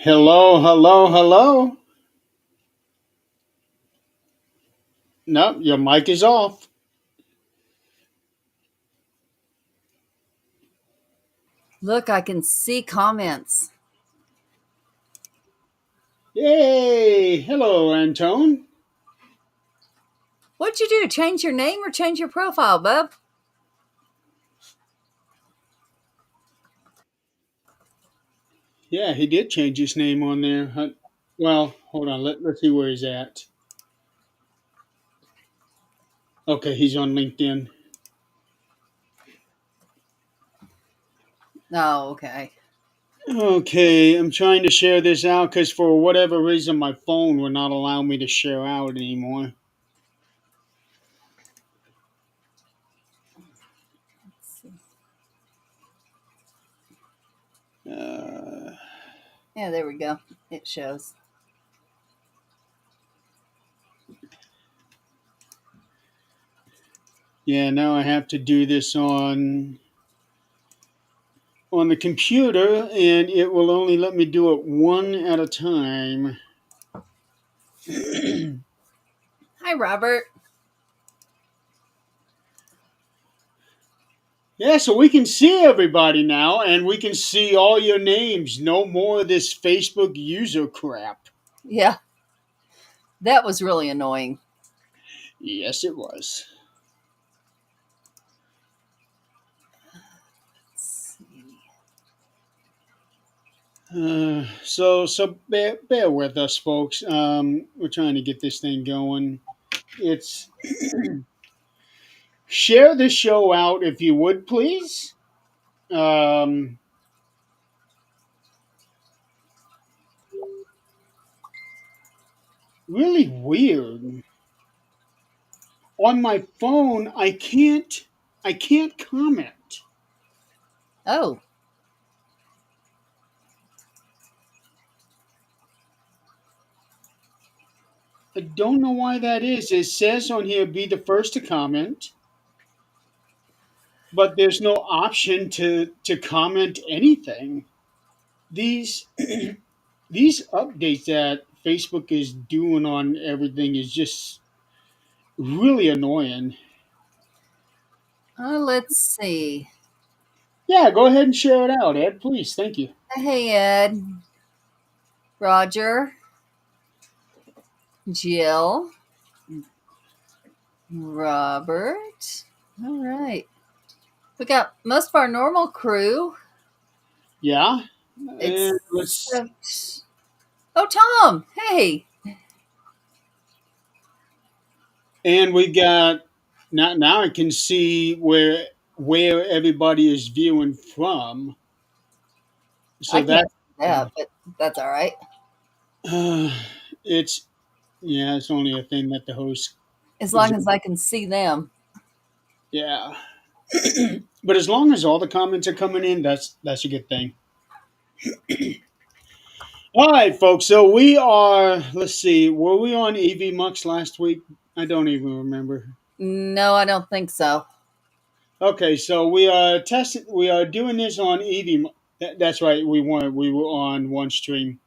Hello, hello, hello. Nope, your mic is off. Look, I can see comments. Yay! Hello, Antone. What'd you do? Change your name or change your profile, bub? Yeah, he did change his name on there. Well, hold on. Let's see where he's at. Okay, he's on LinkedIn. Oh, okay. Okay, I'm trying to share this out because for whatever reason my phone will not allow me to share out anymore. Let's see. Uh, Yeah, there we go. It shows. yeah, now I have to do this on the computer, and it will only let me do it one at a time. Hi, Robert. Yeah, so we can see everybody now, and we can see all your names. No more of this Facebook user crap. Yeah, that was really annoying. Yes, it was. Let's see. So bear with us, folks. We're trying to get this thing going. It's share the show out if you would, please. Um, really weird. On my phone, I can't comment. Oh, I don't know why that is. It says on here, be the first to comment, but there's no option to comment anything. These these updates that Facebook is doing on everything is just really annoying. let's see. Yeah, go ahead and share it out, Ed, please. Thank you. Hey, Ed, Roger, Jill, Robert. All right. We got most of our normal crew, Yeah, and let's except. Oh, Tom. Hey. and we got now I can see where everybody is viewing from. I So can't that see that, but that's all right. it's yeah, it's only a thing that the host As is. long as I can see them. Yeah. But as long as all the comments are coming in, that's a good thing. All right, folks. So we are. Let's see. Were we on EV Mux last week? I don't even remember. No, I don't think so. Okay, so we are testing. We are doing this on EV. That's right. We were on one stream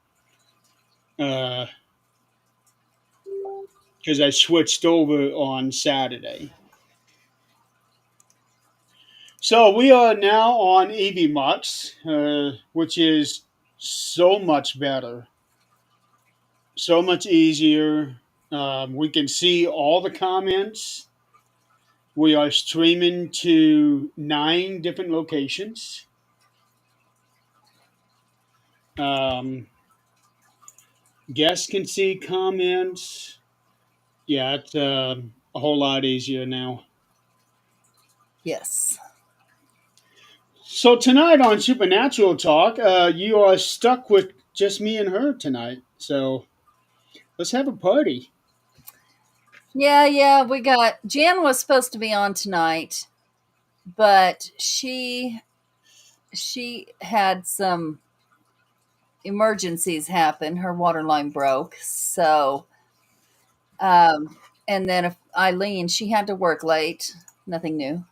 because I switched over on Saturday. So we are now on EV Mux, which is so much better, so much easier. We can see all the comments. We are streaming to 9 different locations. Um, Guests can see comments. Yeah, it's a whole lot easier now. Yes. So tonight on Supernatural Talk, you are stuck with just me and her tonight. So let's have a party. Yeah, we got Jan was supposed to be on tonight, but she had some emergencies happen. Her water line broke. So and then if Eileen, she had to work late. Nothing new.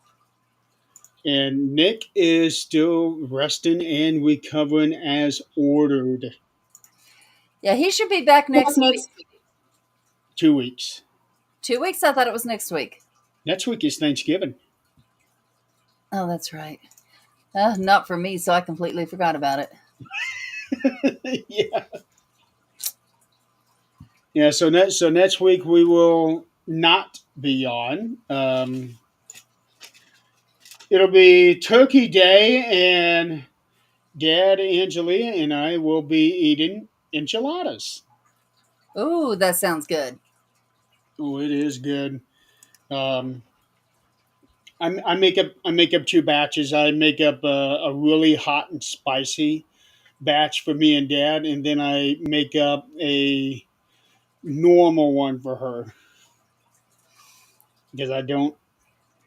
And Nick is still resting and recovering as ordered. Yeah, he should be back next week. 2 weeks. 2 weeks? I thought it was next week. Next week is Thanksgiving. Oh, that's right. Not for me, so I completely forgot about it. Yeah. Yeah. So next week we will not be on. It'll be Turkey Day, and Dad, Angelia, and I will be eating enchiladas. Ooh, that sounds good. Oh, it is good. Um, I make up two batches. I make up a really hot and spicy batch for me and Dad, and then I make up a normal one for her because I don't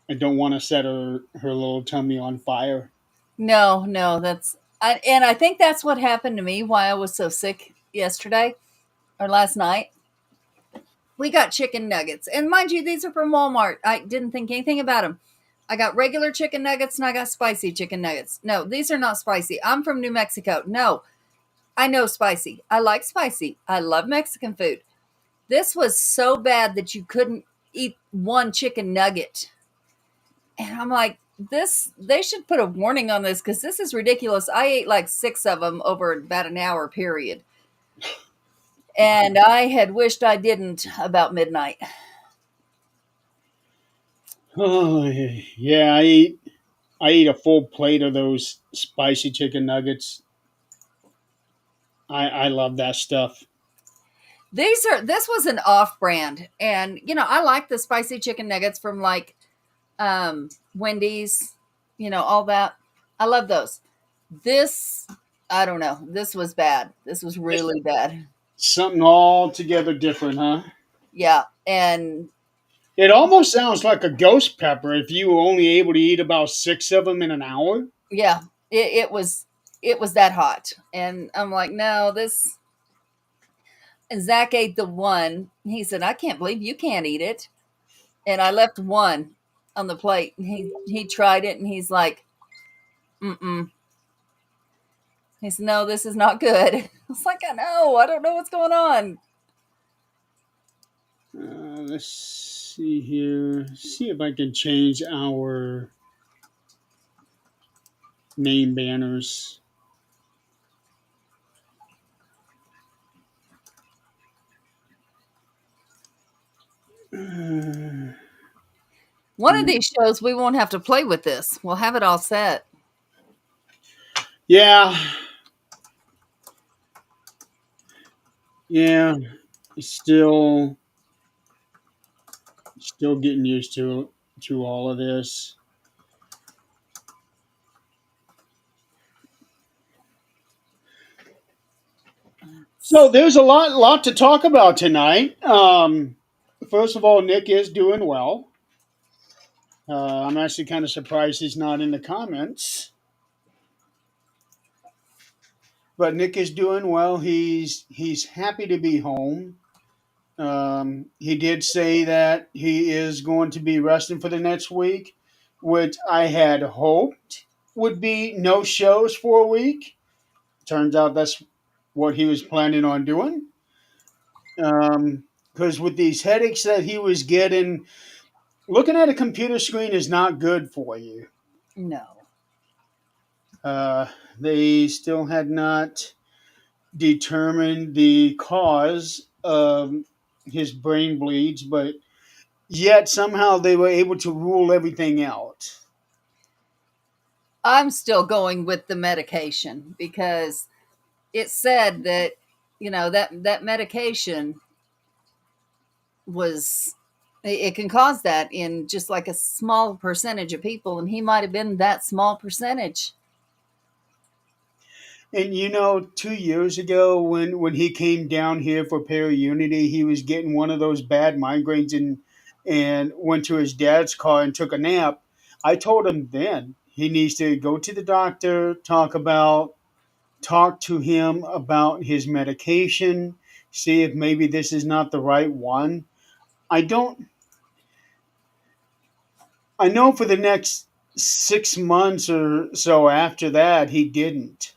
want to set her little tummy on fire. No, no, and I think that's what happened to me why I was so sick yesterday or last night. We got chicken nuggets, and mind you, these are from Walmart. I didn't think anything about them. I got regular chicken nuggets and I got spicy chicken nuggets. No, these are not spicy. I'm from New Mexico. No, I know spicy. I like spicy. I love Mexican food. This was so bad that you couldn't eat one chicken nugget. And I'm like, they should put a warning on this because this is ridiculous. I ate like 6 of them over about an hour period. And I had wished I didn't about midnight. Oh yeah, I eat a full plate of those spicy chicken nuggets. I love that stuff. This was an off brand. And I like the spicy chicken nuggets from like Wendy's, all that. I love those. This, I don't know. This was bad. This was really bad. Something altogether different, huh? Yeah. And It almost sounds like a ghost pepper if you were only able to eat about 6 of them in an hour. yeah, it was that hot. And I'm like, no, this. And Zach ate the one. He said, I can't believe you can't eat it. And I left one on the plate. And he tried it and he's like, mm-mm. He said, no, this is not good. I was like, I know. I don't know what's going on. Let's see here. See if I can change our name banners. Uh, One of these shows, we won't have to play with this. We'll have it all set. yeah, yeah. Still, still getting used to all of this. So there's a lot to talk about tonight. First of all, Nick is doing well. I'm actually kind of surprised he's not in the comments, but Nick is doing well. He's happy to be home. He did say that he is going to be resting for the next week, which I had hoped would be no shows for a week. Turns out that's what he was planning on doing. Because with these headaches that he was getting, looking at a computer screen is not good for you. No. Uh, they still had not determined the cause of his brain bleeds, but yet somehow they were able to rule everything out. I'm still going with the medication because it said that, that medication was, it can cause that in just like a small percentage of people. And he might have been that small percentage. And 2 years ago when he came down here for Unity, he was getting one of those bad migraines and went to his dad's car and took a nap. I told him then he needs to go to the doctor, talk to him about his medication, see if maybe this is not the right one. I don't I know for the next 6 months or so after that he didn't.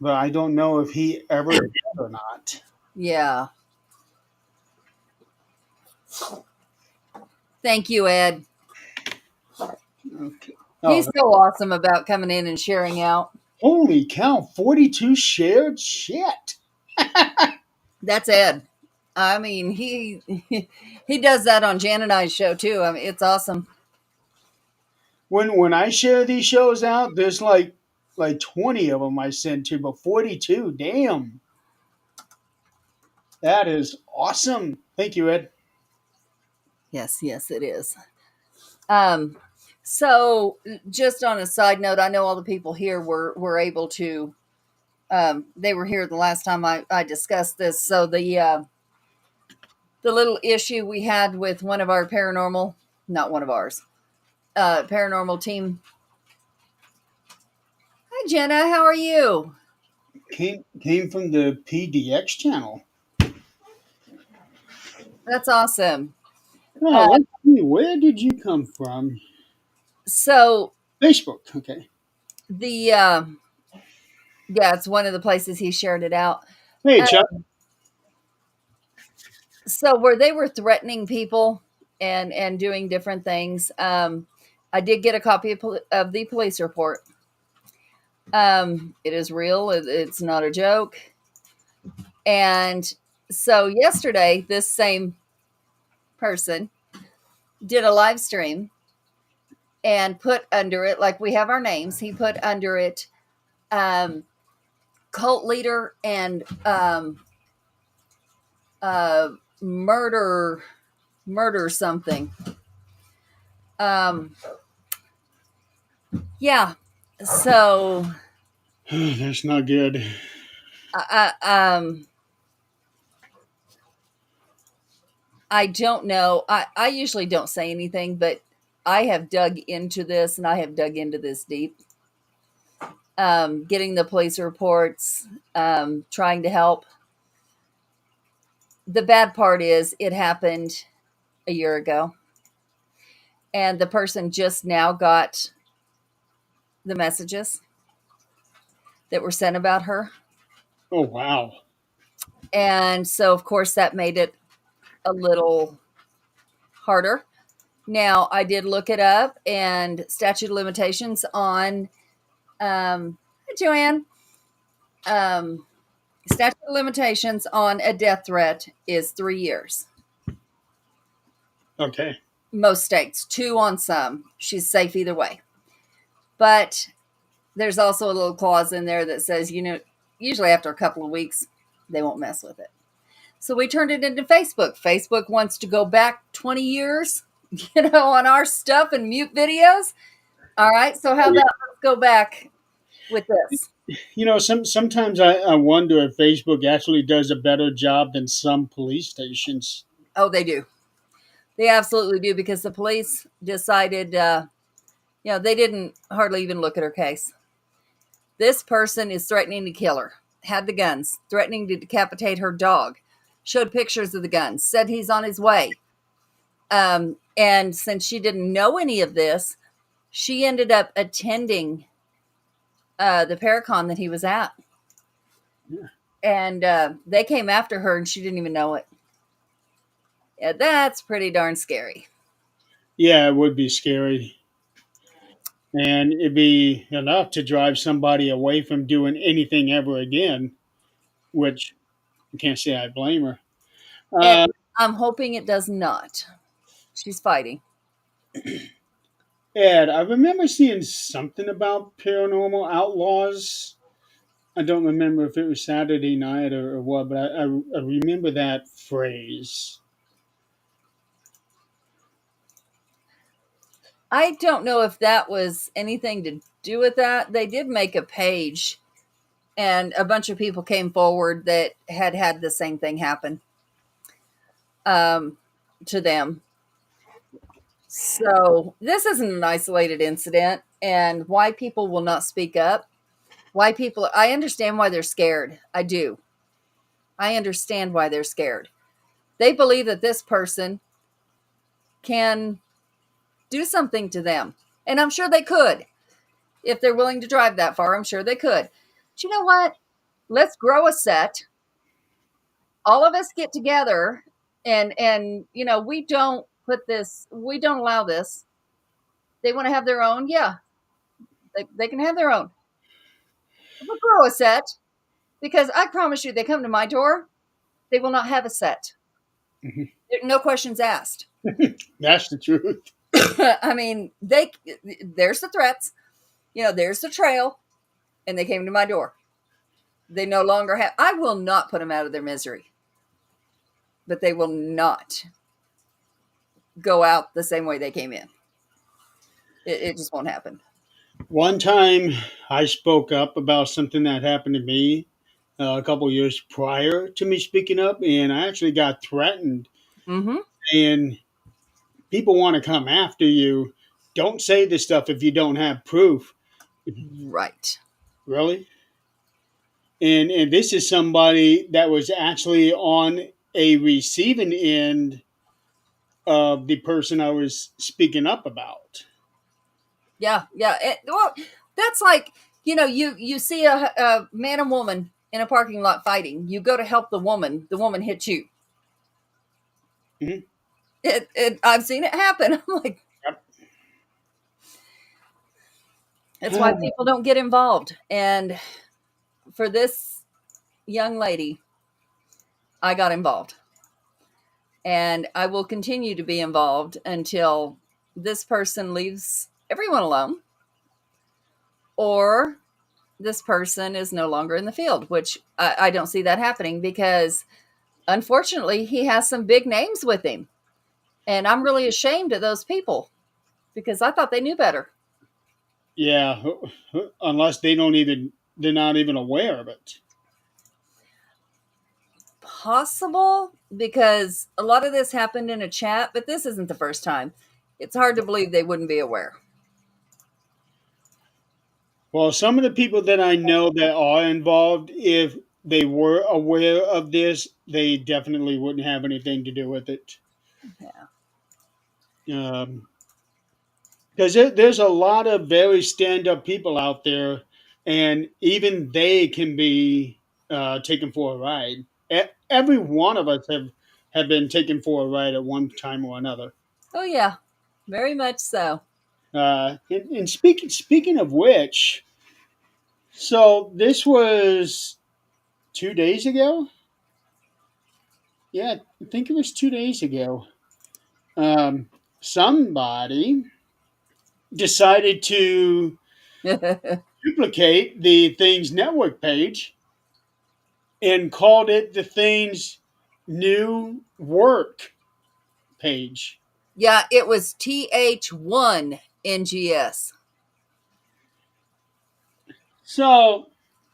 but I don't know if he ever did or not. Yeah. Thank you, Ed. Okay. He's Oh, so awesome about coming in and sharing out. holy cow! 42 shared. Shit. That's Ed. I mean, he does that on Jan and I's show too. I mean, it's awesome. When I share these shows out, there's like 20 of them I send to, but 42. Damn, that is awesome. Thank you, Ed. Yes, yes, it is. Um, so just on a side note, I know all the people here were able to. They were here the last time I discussed this. So the little issue we had with one of our paranormal, not one of ours, paranormal team. Hi, Jenna. How are you? Came from the PDX channel. That's awesome. Oh, Uh, let's see. Where did you come from? so Facebook. Okay. the yeah, it's one of the places he shared it out. Hey, Uh, Chuck. so where they were threatening people and doing different things, I did get a copy of the police report. It is real. It's not a joke. And so yesterday, this same person did a live stream and put under it, like we have our names, he put under it um, cult leader and uh, murder, murder something. Um, yeah. So That's not good. I, I don't know. I usually don't say anything, but I have dug into this and I have dug into this deep. Getting the police reports, trying to help. The bad part is it happened a year ago, and the person just now got the messages that were sent about her. Oh, wow. And so, of course, that made it a little harder. Now, I did look it up, and statute of limitations on Joanne, um, statute of limitations on a death threat is 3 years. Okay. Most states, 2 on some. She's safe either way. But there's also a little clause in there that says, usually after a couple of weeks, they won't mess with it. So we turned it into Facebook. Facebook wants to go back 20 years, on our stuff and mute videos. All right. So how about let's go back with this? Sometimes I wonder if Facebook actually does a better job than some police stations. Oh, they do. They absolutely do, because the police decided, they didn't hardly even look at her case. This person is threatening to kill her, had the guns, threatening to decapitate her dog, showed pictures of the guns, said he's on his way. And since she didn't know any of this, she ended up attending the Paracon that he was at. Yeah. And they came after her and she didn't even know it. Yeah, that's pretty darn scary. Yeah, it would be scary. And it'd be enough to drive somebody away from doing anything ever again, which I can't say I blame her. And Uh, I'm hoping it does not. She's fighting. Ed, I remember seeing something about paranormal outlaws. I don't remember if it was Saturday night or what, but I remember that phrase. I don't know if that was anything to do with that. They did make a page, and a bunch of people came forward that had the same thing happen to them. So this isn't an isolated incident, and why people will not speak up. I understand why they're scared. I do. I understand why they're scared. They believe that this person can do something to them. And I'm sure they could. If they're willing to drive that far, I'm sure they could. But you know what? Let's grow a set. All of us get together, and we don't allow this. They want to have their own, yeah, they can have their own. We'll grow a set because I promise you, they come to my door, they will not have a set. Mhm. No questions asked. That's the truth. I mean, there's the threats, there's the trail, and they came to my door. They no longer have. I will not put them out of their misery, but they will not go out the same way they came in. It just won't happen. One time I spoke up about something that happened to me a couple years prior to me speaking up, and I actually got threatened. Mm-hmm. And people want to come after you. Don't say this stuff if you don't have proof. Right. Really? And this is somebody that was actually on a receiving end of the person I was speaking up about. Yeah. Yeah. Well, that's like you see a man and woman in a parking lot fighting. You go to help the woman. The woman hits you. Mhm. I've seen it happen. I'm like, Yep. that's why people don't get involved. And for this young lady, I got involved. And I will continue to be involved until this person leaves everyone alone or this person is no longer in the field, which I don't see that happening because unfortunately he has some big names with him. And I'm really ashamed of those people because I thought they knew better. Yeah, unless they're not even aware of it. Possible because a lot of this happened in a chat, but this isn't the first time. It's hard to believe they wouldn't be aware. Well, some of the people that I know that are involved, if they were aware of this, they definitely wouldn't have anything to do with it. Yeah. Because there's a lot of very stand-up people out there, and even they can be taken for a ride. Every one of us have been taken for a ride at one time or another. Oh, yeah. Very much so. And speaking of which, so this was 2 days ago. Yeah, I think it was 2 days ago. Somebody decided to duplicate the Things Network page and called it the Things New Work page. Yeah, it was TH1 NGS. So,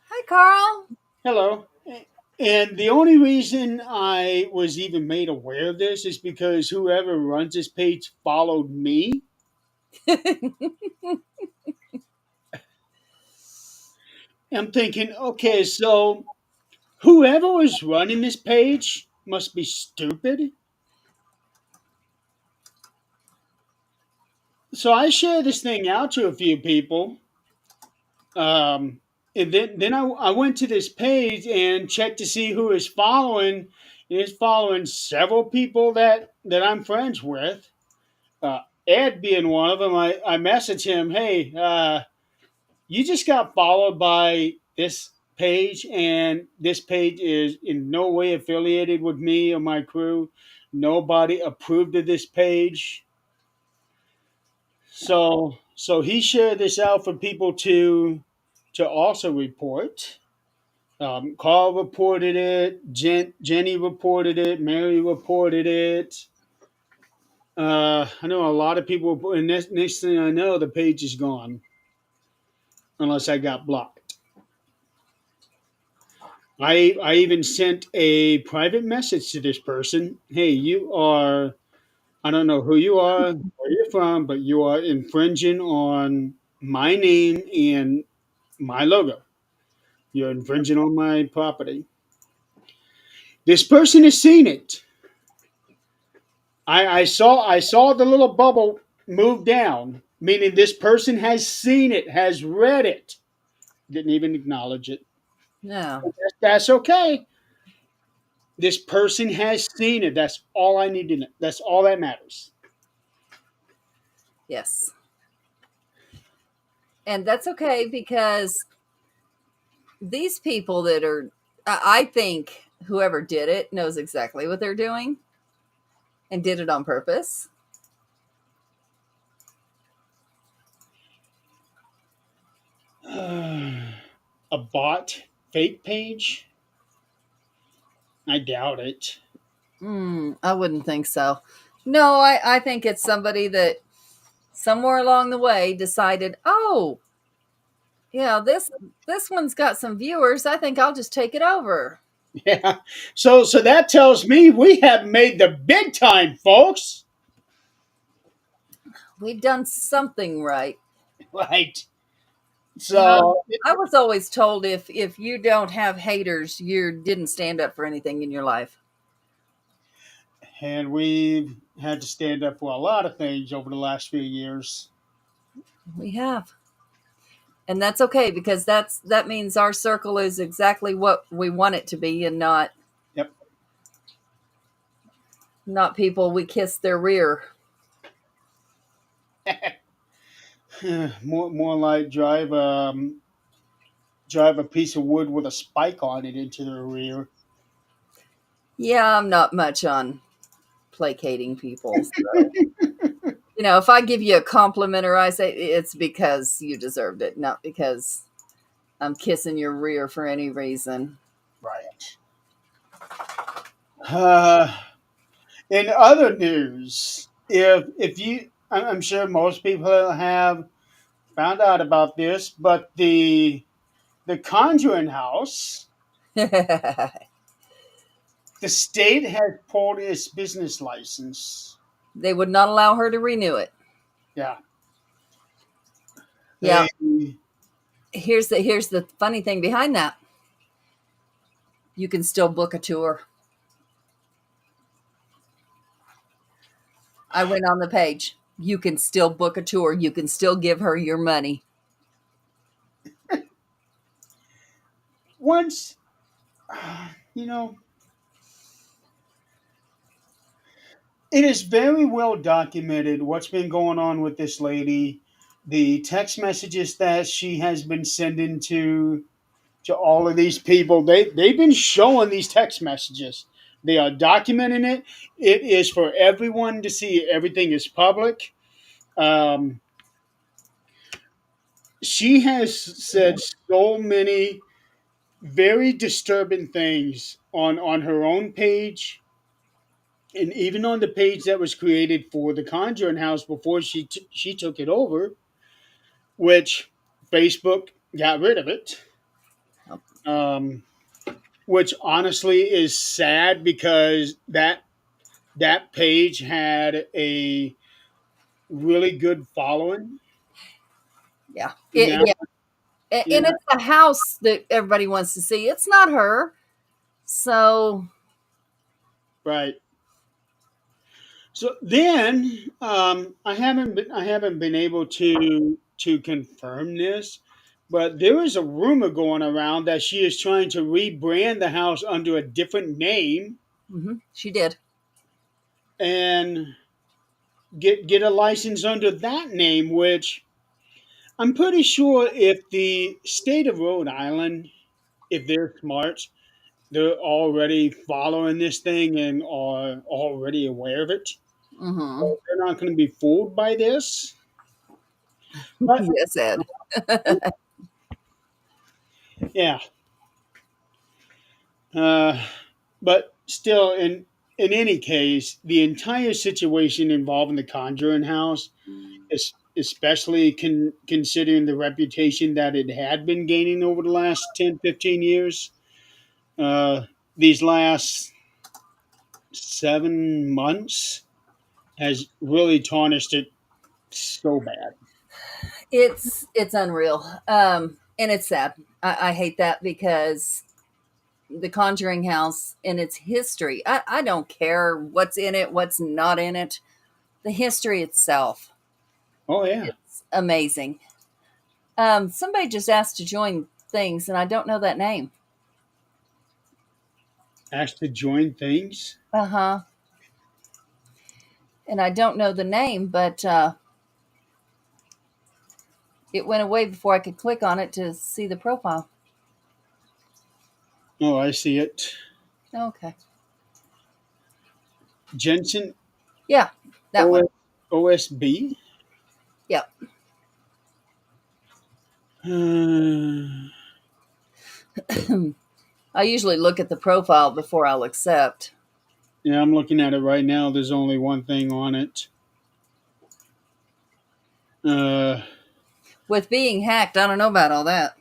Hi, Carl. hello. And the only reason I was even made aware of this is because whoever runs this page followed me. I'm thinking, okay, so whoever was running this page must be stupid. So I shared this thing out to a few people. Um, and then I went to this page and checked to see who is following. And it's following several people that I'm friends with. Uh, Ed being one of them. I messaged him, hey, you just got followed by this page, and this page is in no way affiliated with me or my crew. Nobody approved of this page. So he shared this out for people to also report. Carl reported it. Jenny reported it. Mary reported it. I know a lot of people. And next thing I know, the page is gone, unless I got blocked. I even sent a private message to this person. Hey, you are. I don't know who you are, where you're from, but you are infringing on my name and my logo. You're infringing on my property. This person has seen it. I saw the little bubble move down, meaning this person has seen it, has read it, didn't even acknowledge it. No. That's okay. This person has seen it. That's all I need to know. That's all that matters. Yes. And that's okay because these people that are, I think whoever did it knows exactly what they're doing and did it on purpose. A bot fake page? I doubt it. I wouldn't think so. No, I think it's somebody that somewhere along the way decided, oh, yeah, this one's got some viewers. I think I'll just take it over. Yeah. So that tells me we have made the big time, folks. We've done something right. Right. You know, So I was always told if you don't have haters, you didn't stand up for anything in your life. and we've had to stand up for a lot of things over the last few years. We have. And that's okay because that means our circle is exactly what we want it to be and Yep. not people we kiss their rear. More like drive a piece of wood with a spike on it into the rear. Yeah, I'm not much on placating people. So, if I give you a compliment or I say it's because you deserved it, not because I'm kissing your rear for any reason. Right. Uh, in other news, if you, I'm sure most people have found out about this, but the Conjuring House, the state has pulled its business license. They would not allow her to renew it. Yeah. Yeah. They, Here's the funny thing behind that. You can still book a tour. I went on the page. You can still book a tour. You can still give her your money. once, you know, it is very well documented what's been going on with this lady, the text messages that she has been sending to all of these people. They've been showing these text messages. They are documenting it. It is for everyone to see. Everything is public. Um, she has said so many very disturbing things on her own page, and even on the page that was created for the Conjuring House before she took it over, which Facebook got rid of it. Um, which honestly is sad because that page had a really good following. Yeah. Now, Yeah. And yeah, it's the house that everybody wants to see. It's not her. So, right. So then, I haven't been able to confirm this, but there is a rumor going around that she is trying to rebrand the house under a different name she did. and get a license under that name, which I'm pretty sure if the state of Rhode Island, if they're smart, they're already following this thing and are already aware of it. Mm-hmm. So they're not going to be fooled by this. But Yes, Ed. yeah, uh, but still, in any case, the entire situation involving the Conjuring House, is especially considering the reputation that it had been gaining over the last 10, 15 years. Uh, these last 7 months has really tarnished it so bad. It's unreal. And it's sad. I hate that because the Conjuring House and its history. I don't care what's in it, what's not in it. The history itself, Oh yeah, it's amazing. Somebody just asked to join things, and I don't know that name. Asked to join things. Uh huh. And I don't know the name, but it went away before I could click on it to see the profile. Oh, I see it. Okay. Jensen Yeah, that one. OSB. Yep. Uh, I usually look at the profile before I'll accept. yeah, I'm looking at it right now. There's only one thing on it. Uh, With being hacked, I don't know about all that.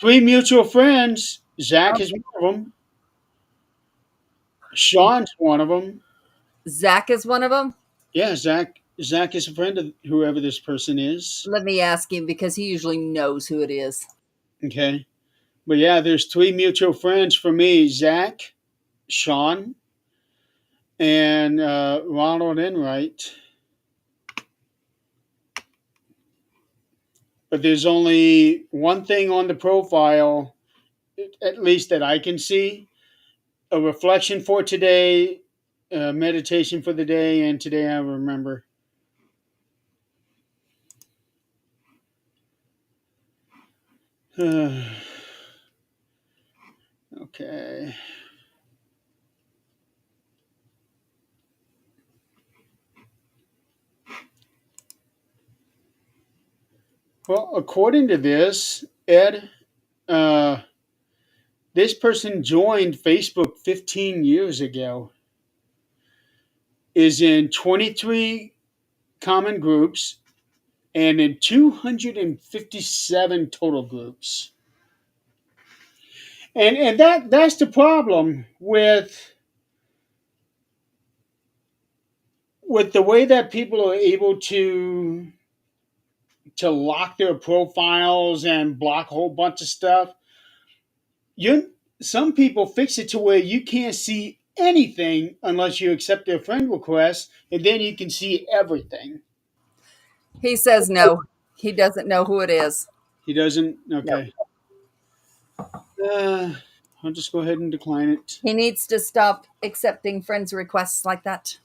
Three mutual friends. Zach is one of them. Sean's one of them. Zach is one of them. Yeah, Zach is a friend of whoever this person is. Let me ask him because he usually knows who it is. Okay. But yeah, there's three mutual friends for me: Zach, Sean, and Ronald Enright. But there's only one thing on the profile, at least that I can see: a reflection for today, meditation for the day, and today I remember. Okay. Well, according to this, Ed, uh, this person joined Facebook 15 years ago, is in 23 common groups, and in 257 total groups. And that's the problem with the way that people are able to lock their profiles and block a whole bunch of stuff. You Some people fix it to where you can't see anything unless you accept their friend request, and then you can see everything. He says no. He doesn't know who it is. He doesn't. No. Okay. Uh, I'll just go ahead and decline it. He needs to stop accepting friends' requests like that.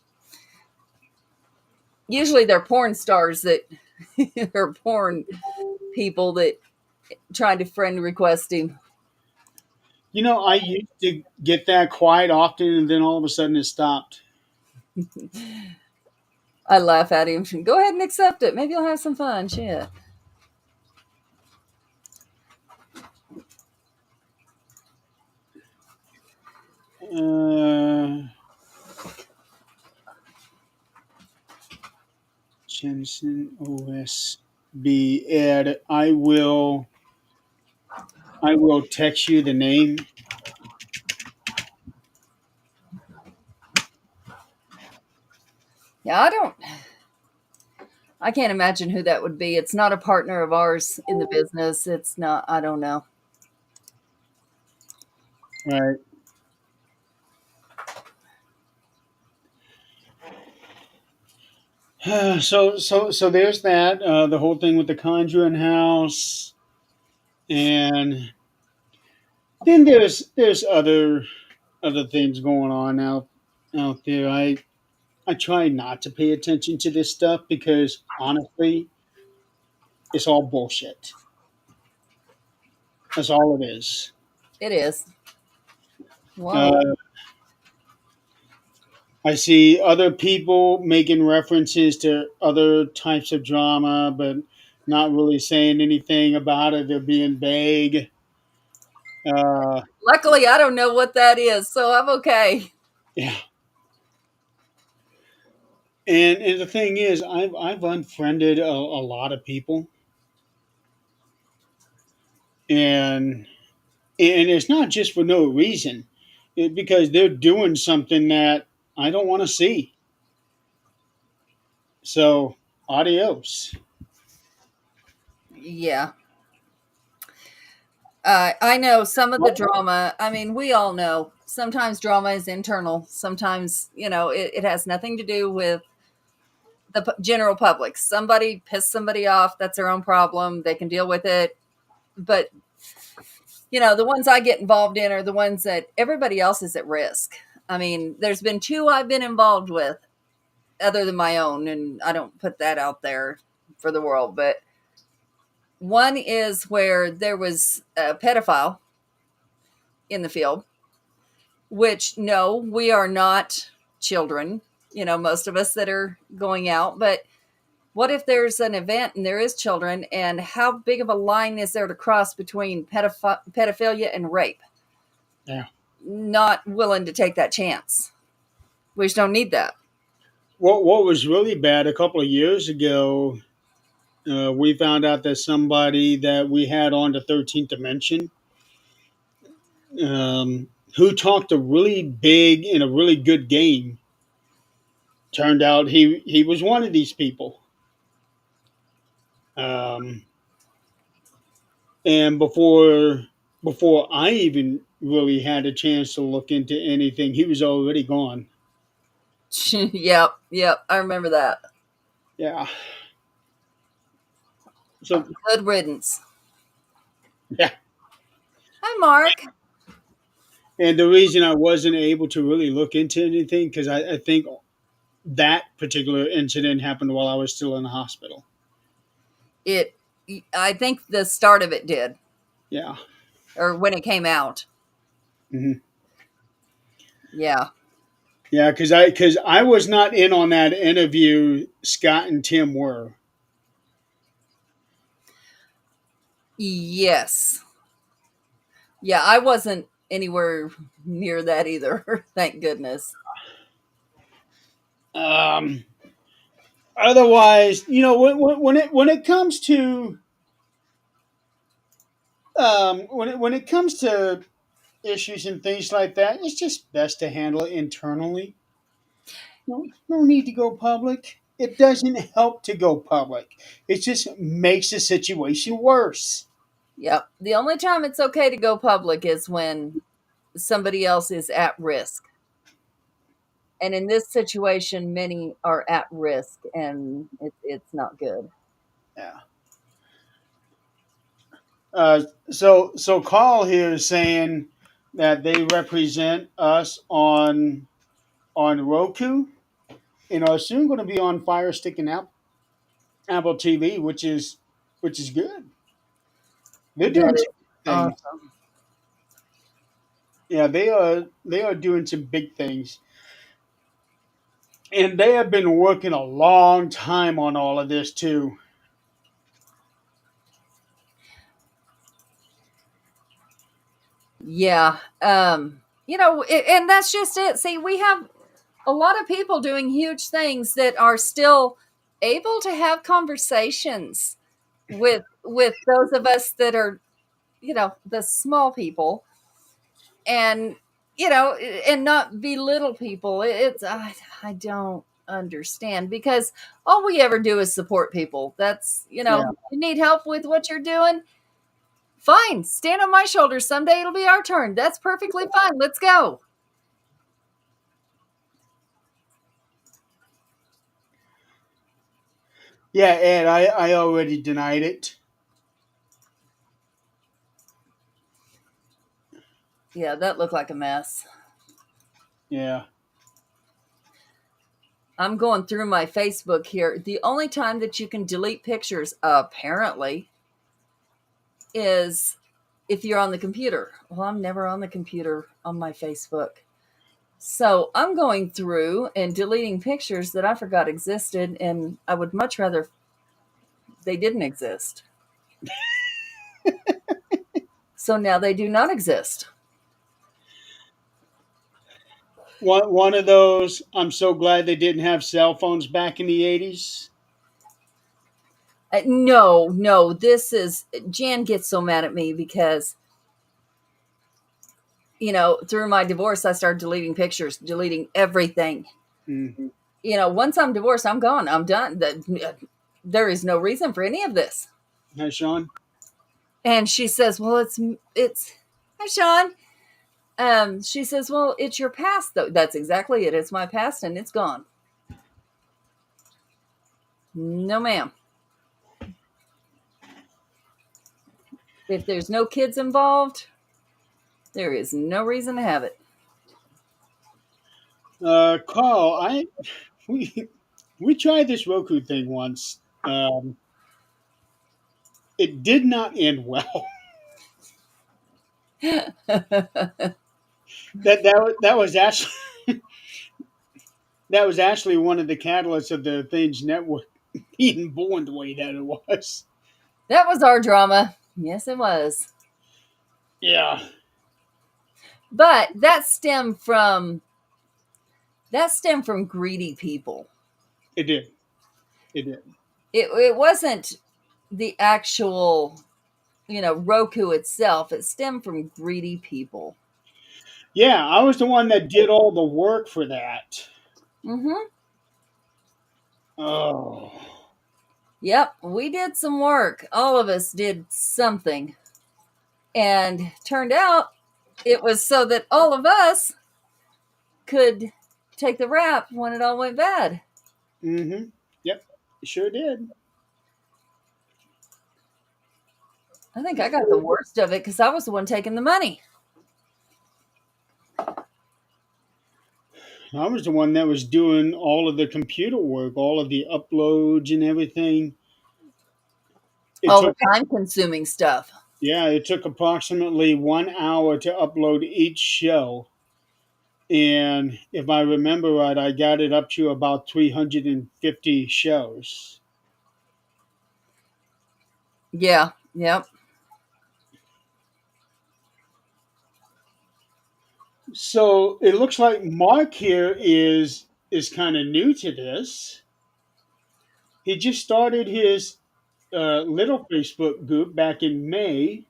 Usually they're porn stars that or porn people that try to friend request him. I used to get that quite often, and then all of a sudden it stopped. I laugh at him. Go ahead and accept it. Maybe you'll have some fun. Shit. Uh, Jensen OSB Ed. I will text you the name. Yeah, I can't imagine who that would be. It's not a partner of ours in the business. It's not, I don't know. Right. So there's that. The whole thing with the Conjuring House, and then there's other things going on out there. I try not to pay attention to this stuff because honestly, it's all bullshit. That's all it is. It is. Wow. Uh, I see other people making references to other types of drama, but not really saying anything about it. They're being vague. Uh, Luckily, I don't know what that is, so I'm okay. yeah. And the thing is, I've unfriended a lot of people, and it's not just for no reason, because they're doing something that I don't want to see. So, adios. Yeah. I know some of the drama. I mean, we all know sometimes drama is internal. Sometimes, it has nothing to do with the general public. Somebody pissed somebody off. That's their own problem. They can deal with it. But The ones I get involved in are the ones that everybody else is at risk. I mean, there's been two I've been involved with other than my own, and I don't put that out there for the world, but one is where there was a pedophile in the field, which no, we are not children, most of us that are going out, but what if there's an event and there is children, and how big of a line is there to cross between pedophilia and rape? Yeah. Not willing to take that chance. We just don't need that. What was really bad a couple of years ago, we found out that somebody that we had on the 13th Dimension, who talked a really big and a really good game, turned out he was one of these people. Um, and before I even really had a chance to look into anything, he was already gone. Yep, I remember that. Yeah. So Good riddance. yeah. Hi, Mark. And the reason I wasn't able to really look into anything because I think that particular incident happened while I was still in the hospital. I think the start of it did, Yeah. or when it came out. Hmm. Yeah. Yeah, because I was not in on that interview. Scott and Tim were. Yes. Yeah, I wasn't anywhere near that either. Thank goodness. Um, Otherwise, when it comes to when it comes to issues and things like that, it's just best to handle it internally. No need to go public. It doesn't help to go public. It just makes the situation worse. Yep. The only time it's okay to go public is when somebody else is at risk. And in this situation, many are at risk, and it's not good. Yeah. So Carl here is saying that they represent us on Roku and are soon going to be on Fire Stick and Apple TV, which is good. They're doing That is some things. awesome. Yeah, they are doing some big things, and they have been working a long time on all of this too. Yeah. And that's just it. See, we have a lot of people doing huge things that are still able to have conversations with those of us that are, the small people, and and not belittle people. I don't understand, because all we ever do is support people. That's, Yeah, you need help with what you're doing, fine, stand on my shoulders, someday it'll be our turn. That's perfectly fine, let's go. yeah, Ed, I already denied it. Yeah, that looked like a mess. Yeah, I'm going through my Facebook here. The only time that you can delete pictures, apparently, is if you're on the computer. Well, I'm never on the computer on my Facebook. So I'm going through and deleting pictures that I forgot existed, and I would much rather they didn't exist. So now they do not exist. one of those. I'm so glad they didn't have cell phones back in the '80s. No, this is Jan gets so mad at me because through my divorce, I started deleting pictures, deleting everything. Hmm. Once I'm divorced, I'm gone. I'm done. There is no reason for any of this. Hi, Sean. And she says, "Well, it's." Hi, Sean. She says, "Well, it's your past, though." That's exactly it. It's my past, and it's gone. No, ma'am. If there's no kids involved, There is no reason to have it. Carl, we we tried this Roku thing once. It did not end well. That was actually that was actually one of the catalysts of the Things Network being born the way that it was. That was our drama. Yes, it was. Yeah, But that stemmed from greedy people. it did. It did. It wasn't the actual, Roku itself. It stemmed from greedy people. Yeah, I was the one that did all the work for that. Mm-hmm. Oh, Yep, we did some work. All of us did something. And turned out it was so that all of us could take the rap when it all went bad. mm-hmm. Yep, sure did. I think I got the worst of it because I was the one taking the money. I was the one that was doing all of the computer work, all of the uploads and everything. It All the took time consuming stuff. Yeah, it took approximately 1 hour to upload each show. And if I remember right, I got it up to about 350 shows. Yeah, yep. So it looks like Mark here is kind of new to this. He just started his little Facebook group back in May,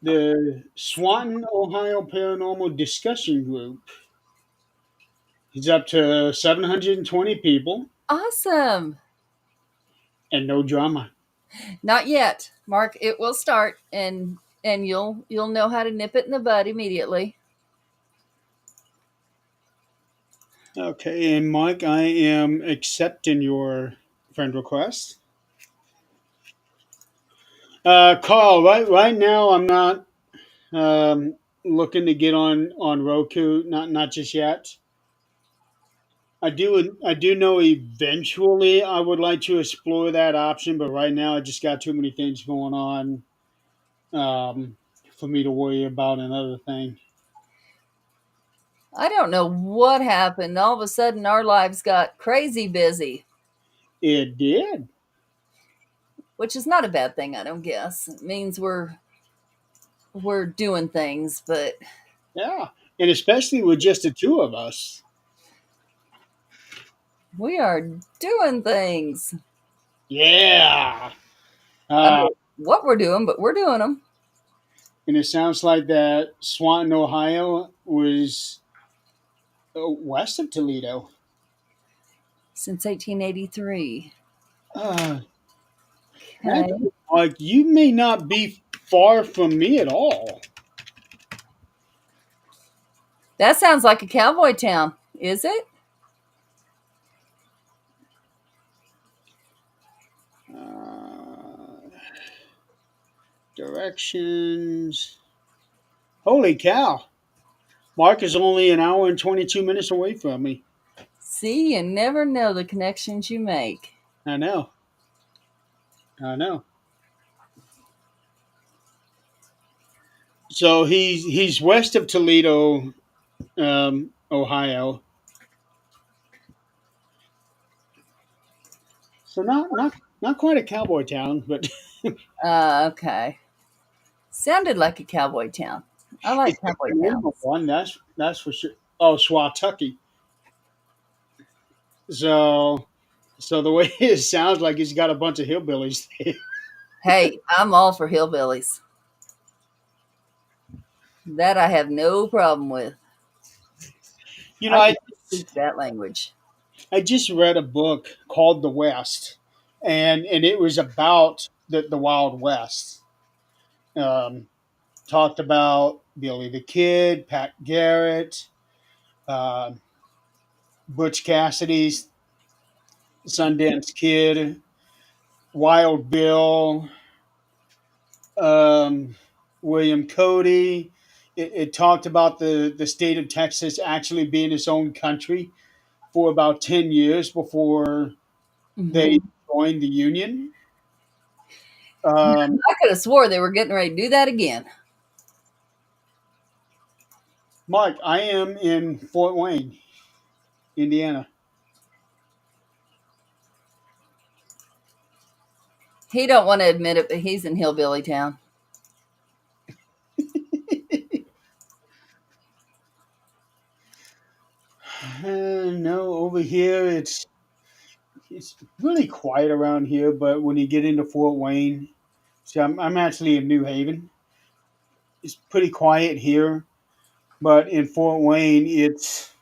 the Swanton, Ohio Paranormal Discussion Group. He's up to 720 people Awesome. and no drama. Not yet, Mark. It will start, and you'll know how to nip it in the bud immediately. Okay, and Mike, I am accepting your friend request. Carl, right now I'm not looking to get on Roku, not just yet. I do know eventually I would like to explore that option, but right now I just got too many things going on for me to worry about another thing. I don't know what happened. All of a sudden, our lives got crazy busy, It did, which is not a bad thing. I don't guess it means we're doing things, but yeah, and especially with just the two of us. we are doing things. Yeah. I don't Uh, know what we're doing, but we're doing them and it sounds like that Swanton, Ohio, was west of Toledo. since 1883. Uh, Okay, like you may not be far from me at all. that sounds like a cowboy town. Is it? Uh, directions. Holy cow! Mark is only an hour and 22 minutes away from me. See, you never know the connections you make. I know. I know. So he's west of Toledo, Ohio. So not quite a cowboy town, but Okay. Sounded like a cowboy town. I it's like got cowboy the name of towns. one. That's for sure. Oh, Swatucky. So so the way it sounds like he's got a bunch of hillbillies there. Hey, I'm all for hillbillies. That I have no problem with. You know, I can speak that language. I just read a book called The West, and it was about the Wild West. Um, Talked about Billy the Kid, Pat Garrett, uh, Butch Cassidy's Sundance Kid, Wild Bill, um, William Cody, it talked about the state of Texas actually being its own country for about 10 years before they Hmm. joined the Union. Um, I could have swore they were getting ready to do that again. Mark, I am in Fort Wayne, Indiana. He don't want to admit it, but he's in Hillbilly Town. No, over here it's really quiet around here, but when you get into Fort Wayne, see, I'm actually in New Haven. It's pretty quiet here, but in Fort Wayne, it's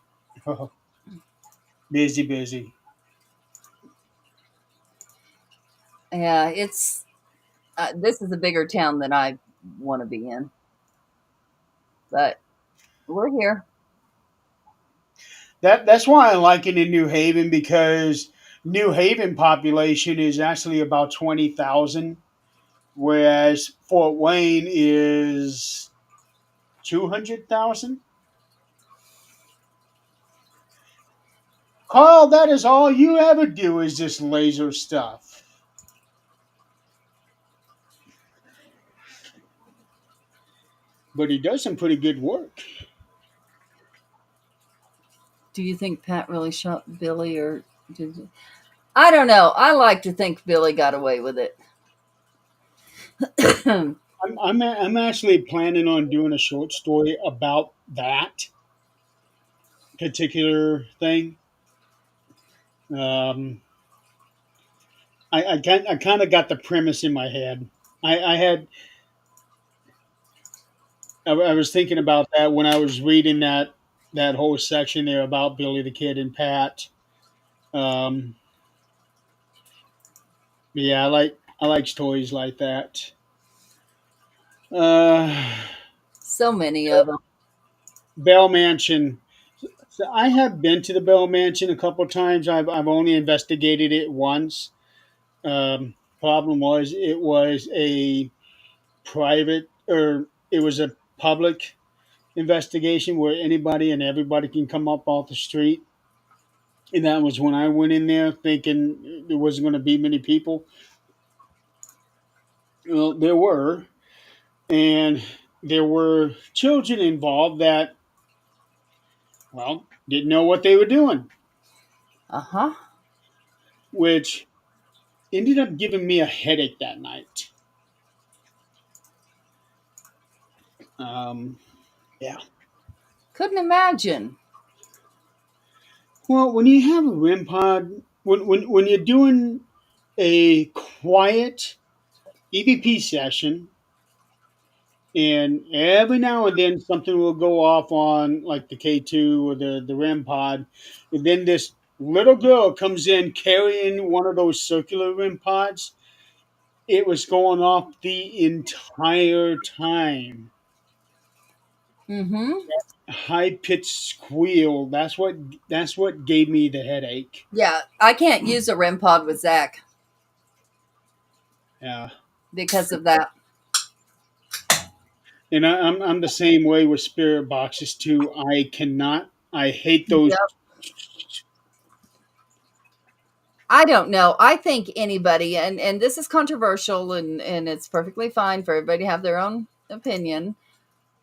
busy, busy. Yeah, it's this is a bigger town than I want to be in, but we're here. That's why I like it in New Haven because New Haven population is actually about 20,000, whereas Fort Wayne is 200,000. Carl, that is all you ever do is just laser stuff. But he does some pretty good work. Do you think Pat really shot Billy, or did I don't know. I like to think Billy got away with it. I'm actually planning on doing a short story about that particular thing. Um, I kind of got the premise in my head. I had I was thinking about that when I was reading that whole section there about Billy the Kid and Pat. Um, yeah, I like stories like that. Uh, So many of them. Bell Mansion. So I have been to the Bell Mansion a couple of times. I've only investigated it once. Problem was it was a private or it was a public investigation where anybody and everybody can come up off the street. And that was when I went in there thinking there wasn't going to be many people. Well, there were, and there were children involved that, well, didn't know what they were doing, Uh huh. which ended up giving me a headache that night. Um, yeah. Couldn't imagine. Well, when you have a REM pod, when you're doing a quiet EVP session, and every now and then something will go off on like the K2 or the REM pod, and then this little girl comes in carrying one of those circular REM pods. It was going off the entire time. Mm-hmm. High pitched squeal. That's what gave me the headache. Yeah, I can't use a REM pod with Zach Yeah. because of that. And I'm the same way with spirit boxes too. I cannot. I hate those. Yep. I don't know. I think anybody, and this is controversial, and it's perfectly fine for everybody to have their own opinion.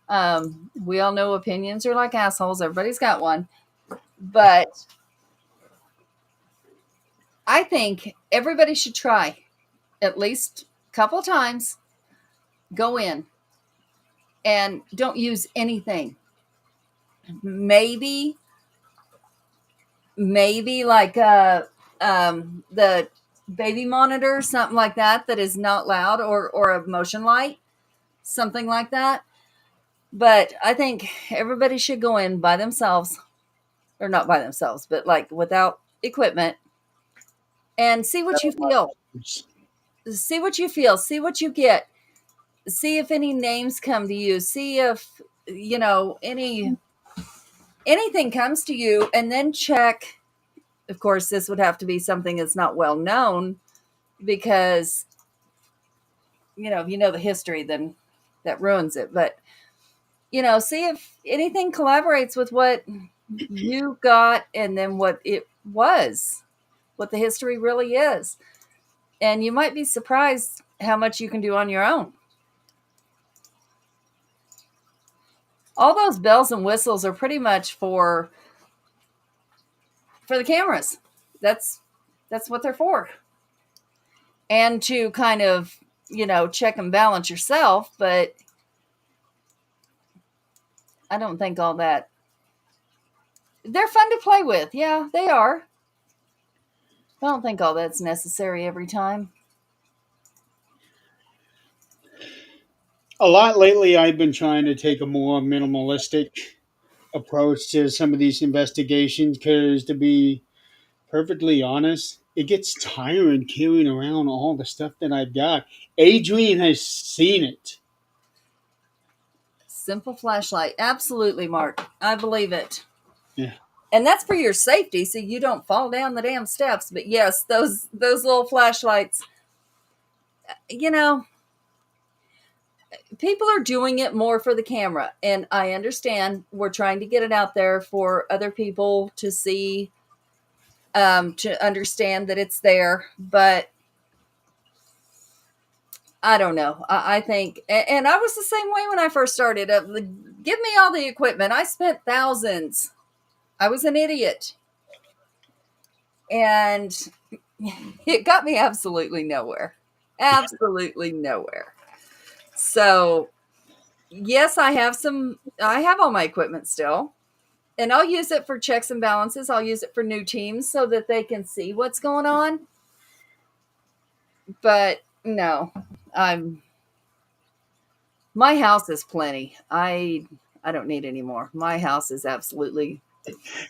We all know opinions are like assholes. Everybody's got one, but I think everybody should try at least a couple times. Go in and don't use anything. Maybe, maybe like the baby monitor, something like that, that is not loud, or a motion light, something like that. But I think everybody should go in by themselves, or not by themselves, but like without equipment, and see what you feel. See what you feel. See what you get. See if any names come to you. See if anything comes to you, and then check. Of course, this would have to be something that's not well known, because if you know the history, then that ruins it. But see if anything collaborates with what you got and then what it was, what the history really is. And you might be surprised how much you can do on your own. All those bells and whistles are pretty much for the cameras. That's what they're for. And to kind of, check and balance yourself, but I don't think all that. They're fun to play with. Yeah, they are. I don't think all that's necessary every time. A lot lately, I've been trying to take a more minimalistic approach to some of these investigations because, to be perfectly honest, it gets tiring carrying around all the stuff that I've got. Adrian has seen it. Simple flashlight. Absolutely, Mark. I believe it. Yeah. And that's for your safety so you don't fall down the damn steps. But yes, those little flashlights, people are doing it more for the camera. And I understand we're trying to get it out there for other people to see, to understand that it's there. But I don't know. I think, and I was the same way when I first started. Give me all the equipment. I spent thousands. I was an idiot. And it got me absolutely nowhere. Absolutely nowhere. So, yes, I have all my equipment still. And I'll use it for checks and balances. I'll use it for new teams so that they can see what's going on. But no, my house is plenty. I don't need any more. My house is absolutely.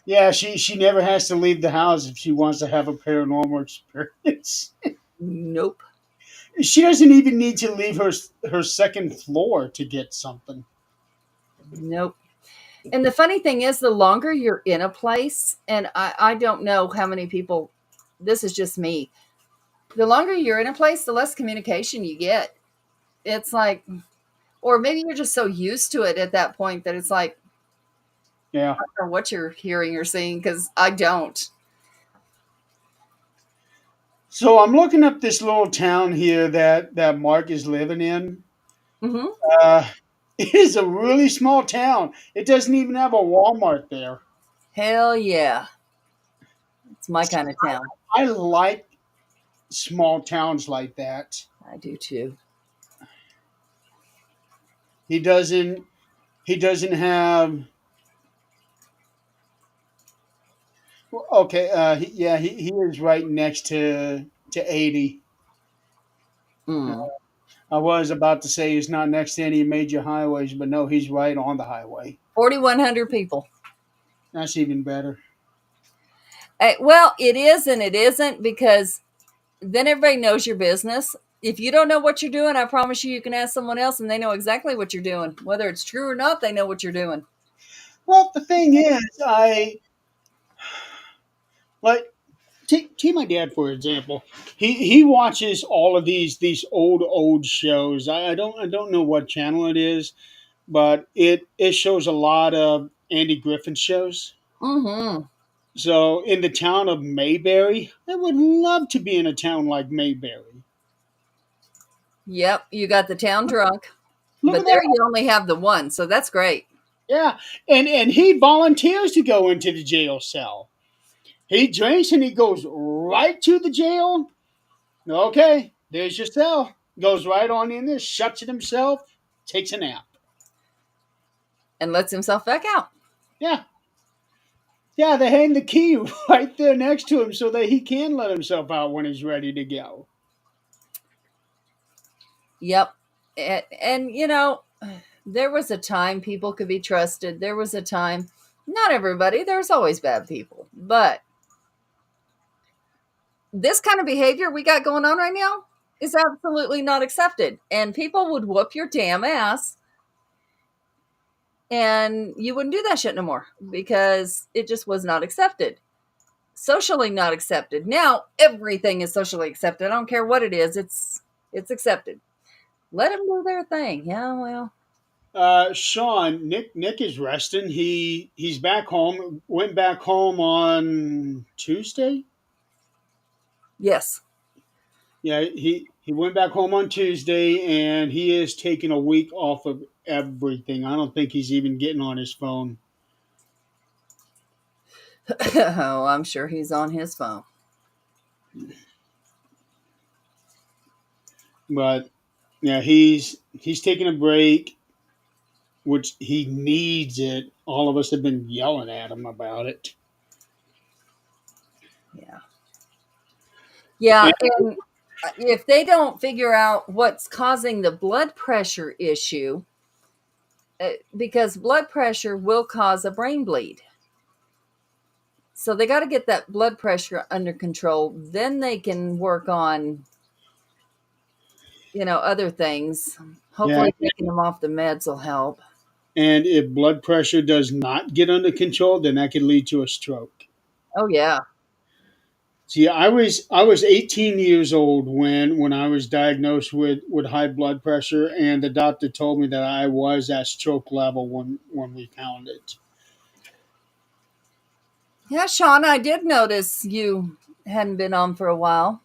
Yeah, she never has to leave the house if she wants to have a paranormal experience. Nope. She doesn't even need to leave her second floor to get something. Nope. And the funny thing is, the longer you're in a place, and I don't know how many people, this is just me, the longer you're in a place, the less communication you get. It's like, or maybe you're just so used to it at that point that it's like, Yeah. I don't know what you're hearing or seeing because I don't. So I'm looking up this little town here that Mark is living in. Mm-hmm. Uh, it is a really small town. It doesn't even have a Walmart there. Hell yeah. It's my kind of town. I like small towns like that. I do too. He doesn't. He doesn't have. Okay. Yeah. He is right next to 80. Mm. I was about to say he's not next to any major highways, but no, he's right on the highway. 4,100 people. That's even better. Well, it is and it isn't because then everybody knows your business. If you don't know what you're doing, I promise you can ask someone else and they know exactly what you're doing. Whether it's true or not, they know what you're doing. Well, the thing is, I like take my dad for example. He watches all of these old shows. I don't know what channel it is, but it shows a lot of Andy Griffin shows. Mm-hmm. So in the town of Mayberry, I would love to be in a town like Mayberry. Yep, you got the town drunk, Look but at there that. you only have the one, so that's great. Yeah, and he volunteers to go into the jail cell. He drinks and he goes right to the jail. Okay, there's your cell. Goes right on in there, shuts it himself, takes a nap. And lets himself back out. Yeah. Yeah, they hang the key right there next to him so that he can let himself out when he's ready to go. Yep. And there was a time people could be trusted. There was a time, not everybody, there's always bad people, but this kind of behavior we got going on right now is absolutely not accepted. And people would whoop your damn ass and you wouldn't do that shit no more because it just was not accepted. Socially not accepted. Now everything is socially accepted. I don't care what it is. It's accepted. Let them do their thing. Yeah, well. Sean, Nick is resting. He's back home. Went back home on Tuesday. Yes. Yeah, he went back home on Tuesday, and he is taking a week off of everything. I don't think he's even getting on his phone. Oh, I'm sure he's on his phone. But yeah, he's taking a break, which he needs it. All of us have been yelling at him about it. Yeah. Yeah. And, And if they don't figure out what's causing the blood pressure issue, because blood pressure will cause a brain bleed. So they got to get that blood pressure under control. Then they can work on, other things. yeah, Hopefully taking them off the meds will help. and if blood pressure does not get under control, then that could lead to a stroke. Oh, yeah. See, I was 18 years old when I was diagnosed with high blood pressure, and the doctor told me that I was at stroke level when we found it. Yeah, Sean, I did notice you hadn't been on for a while.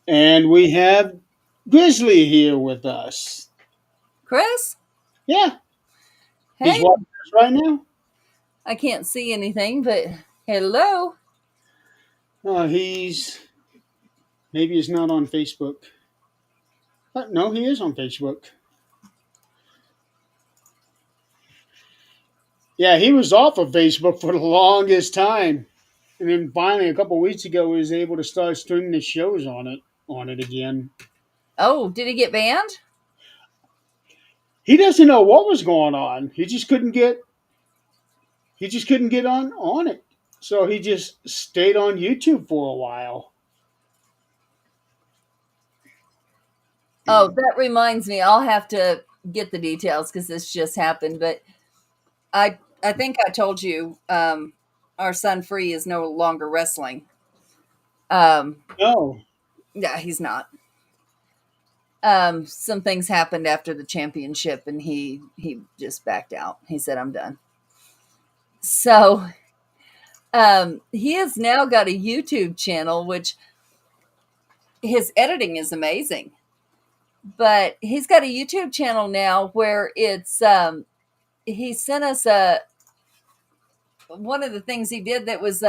And we have Grizzly here with us. Chris? Yeah, he's Hey, watching us right now. I can't see anything, but hello. He's maybe he's not on Facebook. No, he is on Facebook. Yeah, he was off of Facebook for the longest time, and then finally, a couple of weeks ago, he was able to start streaming the shows on it again. Oh, did he get banned? He doesn't know what was going on. He just couldn't get on it. So he just stayed on YouTube for a while. Oh, that reminds me. I'll have to get the details because this just happened. But I think I told you our son Free is no longer wrestling. Um, No. yeah, he's not. Some things happened after the championship, and he just backed out. He said, "I'm done." So he has now got a YouTube channel, which his editing is amazing. But he's got a YouTube channel now where it's he sent us a one of the things he did that was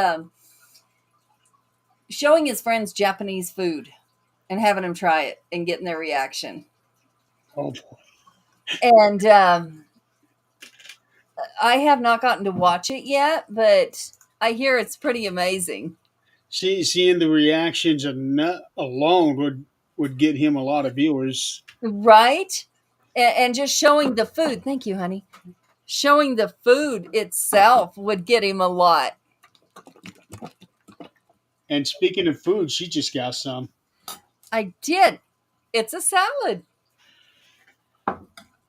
showing his friends Japanese food and having them try it and getting their reaction. Oh boy. And I have not gotten to watch it yet, but I hear it's pretty amazing. Seeing the reactions alone would get him a lot of viewers. Right? And just showing the food. Thank you, honey. Showing the food itself would get him a lot. And speaking of food, she just got some. I did. It's a salad.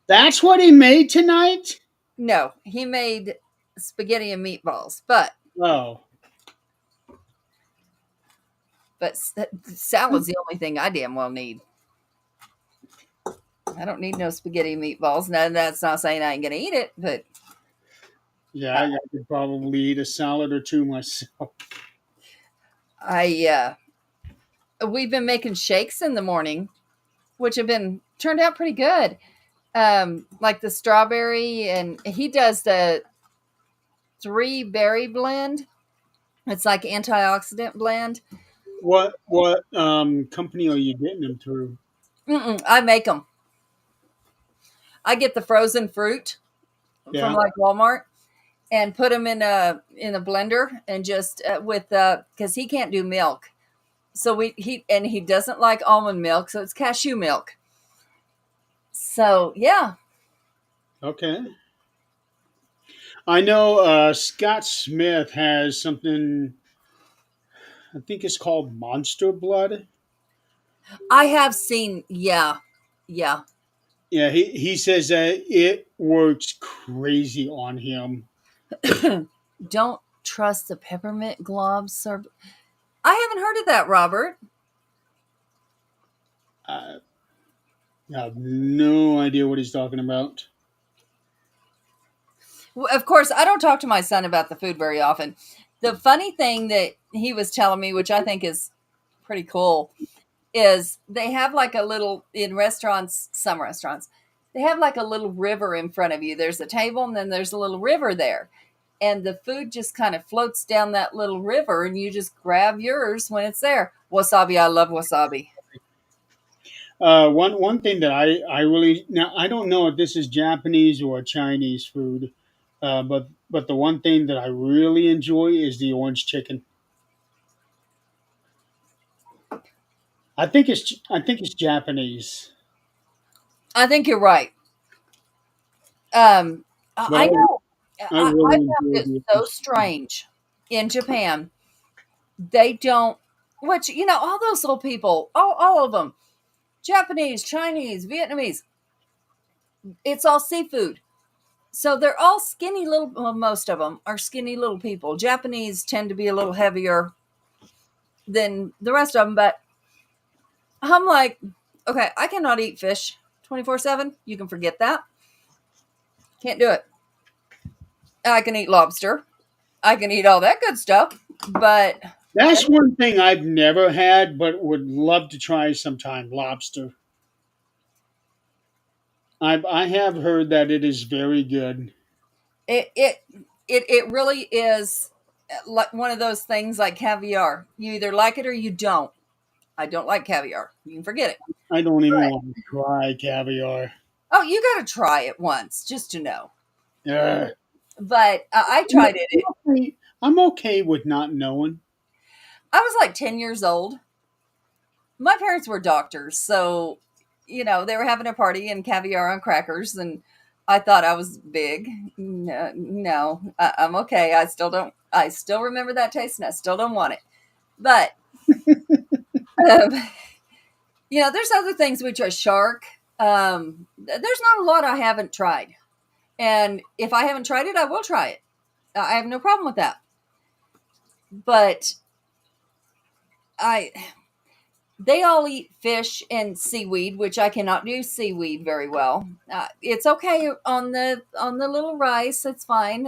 That's what he made tonight? No, he made spaghetti and meatballs, but Oh. salad's the only thing I damn well need. I don't need no spaghetti and meatballs. Now, that's not saying I ain't gonna eat it, but Yeah, I could probably eat a salad or two myself. I we've been making shakes in the morning, which have been turned out pretty good. Like the strawberry, and he does the 3 berry blend. It's like antioxidant blend. What company are you getting them through? I make them. I get the frozen fruit from Yeah. like Walmart and put them in a blender and just with because he can't do milk, so he doesn't like almond milk, so it's cashew milk. So yeah. Okay. I know Scott Smith has something. I think it's called Monster Blood. I have seen, yeah, yeah. Yeah, he says that it works crazy on him. Don't trust the peppermint globs, sir. I haven't heard of that, Robert. Uh, I have no idea what he's talking about. Of course, I don't talk to my son about the food very often. The funny thing that he was telling me, which I think is pretty cool, is they have like a little in restaurants, some restaurants, they have like a little river in front of you. There's a table and then there's a little river there. And the food just kind of floats down that little river and you just grab yours when it's there. Wasabi, I love wasabi. One thing that I really now I don't know if this is Japanese or Chinese food, but the one thing that I really enjoy is the orange chicken. I think it's Japanese, I think you're right. Um, but I know. I I really found enjoy it the so orange chicken. strange in Japan. They don't, which, all those little people, all of them, Japanese, Chinese, Vietnamese, it's all seafood. So they're all skinny little, well, most of them are skinny little people. Japanese tend to be a little heavier than the rest of them, but I'm like, okay, I cannot eat fish 24/7. You can forget that. Can't do it. I can eat lobster. I can eat all that good stuff, but That's one thing I've never had, but would love to try sometime. Lobster. I have heard that it is very good. it it it really is like one of those things like caviar. You either like it or you don't. I don't like caviar. You can forget it. I don't even But want to try caviar. oh, you got to try it once just to know. Ugh. But I I'm tried it. okay, I'm okay with not knowing. I was like 10 years old. My parents were doctors, so they were having a party and caviar on crackers, and I thought I was big. No, no, I'm okay. I still don't. I still remember that taste, and I still don't want it. But um, there's other things which are shark. There's not a lot I haven't tried, and if I haven't tried it, I will try it. I have no problem with that. But I they all eat fish and seaweed, which I cannot do seaweed very well. It's okay on the little rice. It's fine.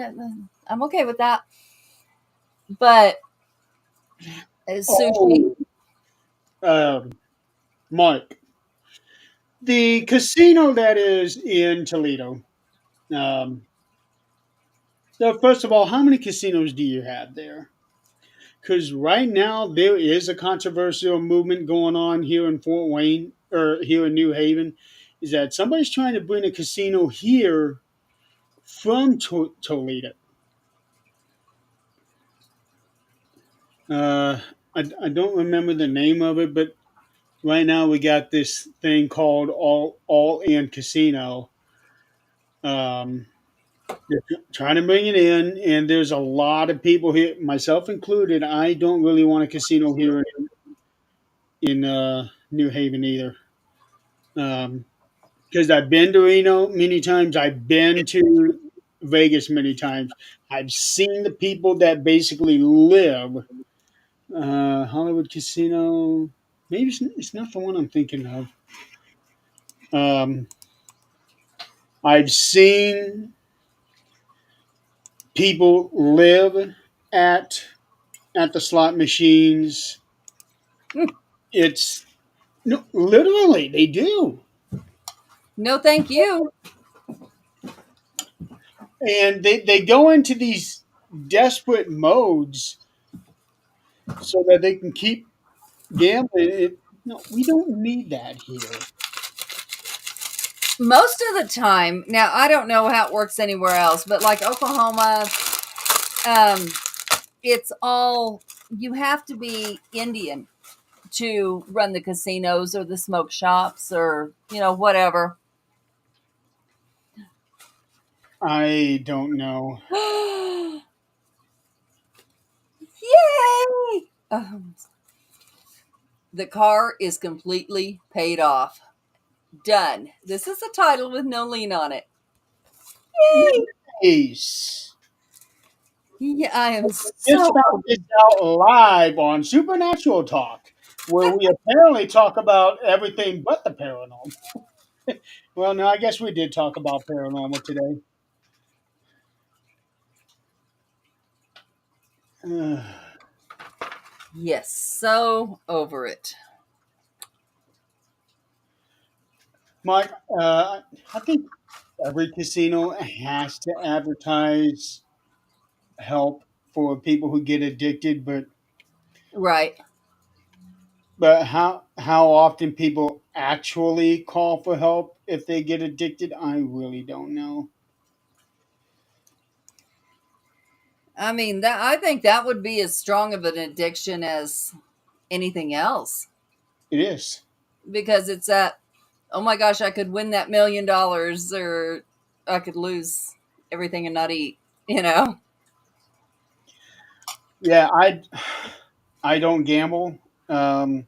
I'm okay with that. But sushi, Oh, um, Mark, the casino that is in Toledo. Um, so first of all, how many casinos do you have there? Because right now there is a controversial movement going on here in Fort Wayne or here in New Haven. Is that somebody's trying to bring a casino here from Toledo? Uh, I don't remember the name of it, but right now we got this thing called All In Casino. Um, they're trying to bring it in, and there's a lot of people here, myself included. I don't really want a casino here in New Haven either. Because I've been to Reno many times. I've been to Vegas many times. I've seen the people that basically live. Hollywood Casino. Maybe it's not the one I'm thinking of. Um, I've seen people live at at the slot machines. It's no, literally they do, no, thank you. and they go into these desperate modes so that they can keep gambling. No, we don't need that here. Most of the time, now I don't know how it works anywhere else, but like Oklahoma, um, it's all you have to be Indian to run the casinos or the smoke shops or whatever. I don't know. Yay! The car is completely paid off. Done. This is a title with no lien on it. Yay! Ace. Yeah, I am Just so. found this out live on Supernatural Talk, where we apparently talk about everything but the paranormal. Well, no, I guess we did talk about paranormal today. Uh, Yes, so over it. Mike, I think every casino has to advertise help for people who get addicted, Right. but how often people actually call for help if they get addicted, I really don't know. I mean, that I think that would be as strong of an addiction as anything else It is. because it's that, oh my gosh, I could win that $1 million or I could lose everything and not eat, you know? Yeah, I don't gamble. Um,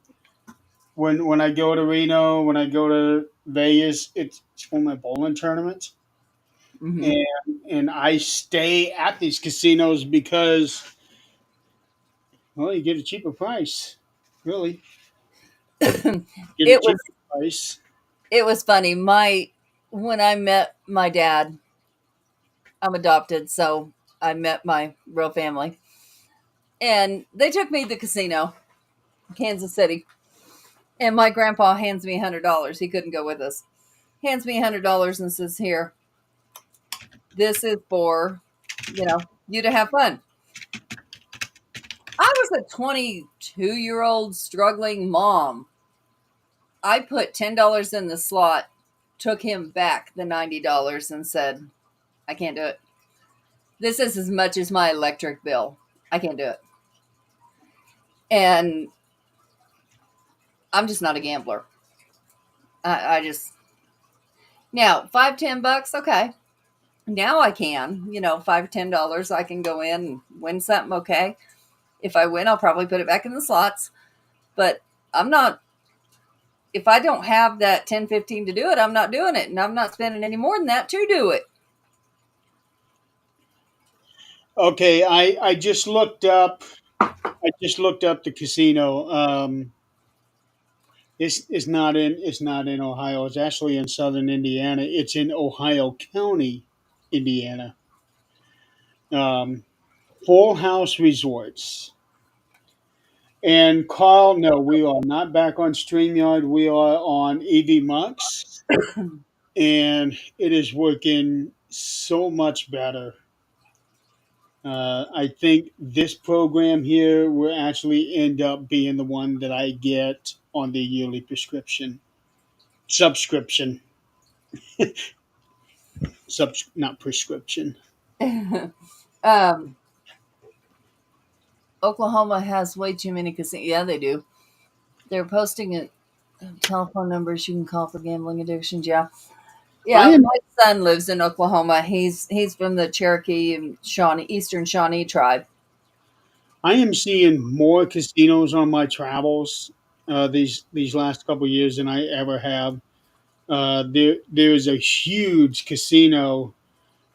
when I go to Reno, when I go to Vegas, it's for my bowling tournament, Hmm. and I stay at these casinos because well, you get a cheaper price. Really, get a It was cheaper price. it was funny. When I met my dad, I'm adopted, so I met my real family. And they took me to the casino, Kansas City. And my grandpa hands me $100. He couldn't go with us. Hands me $100 and says, "Here, this is for, you to have fun." I was a 22-year-old struggling mom. I put $10 in the slot, took him back the $90 and said, "I can't do it. This is as much as my electric bill. I can't do it." And I'm just not a gambler. I just now $5-10, okay. Now I can, $5-10, I can go in and win something, okay. If I win, I'll probably put it back in the slots. But I'm not, if I don't have that 10-15 to do it, I'm not doing it. And I'm not spending any more than that to do it. Okay, I just looked up. I just looked up the casino. It's not in Ohio. It's actually in southern Indiana. It's in Ohio County, Indiana. Um, Full House Resorts. And Carl, no, we are not back on StreamYard. We are on EV Mux, and it is working so much better. I think this program here will actually end up being the one that I get on the yearly prescription subscription, not prescription. um, Oklahoma has way too many casinos. Yeah, they do. They're posting it. Telephone numbers you can call for gambling addictions. Yeah, I yeah. am My son lives in Oklahoma. He's from the Cherokee and Shawnee Eastern Shawnee tribe. I am seeing more casinos on my travels these last couple of years than I ever have. There is a huge casino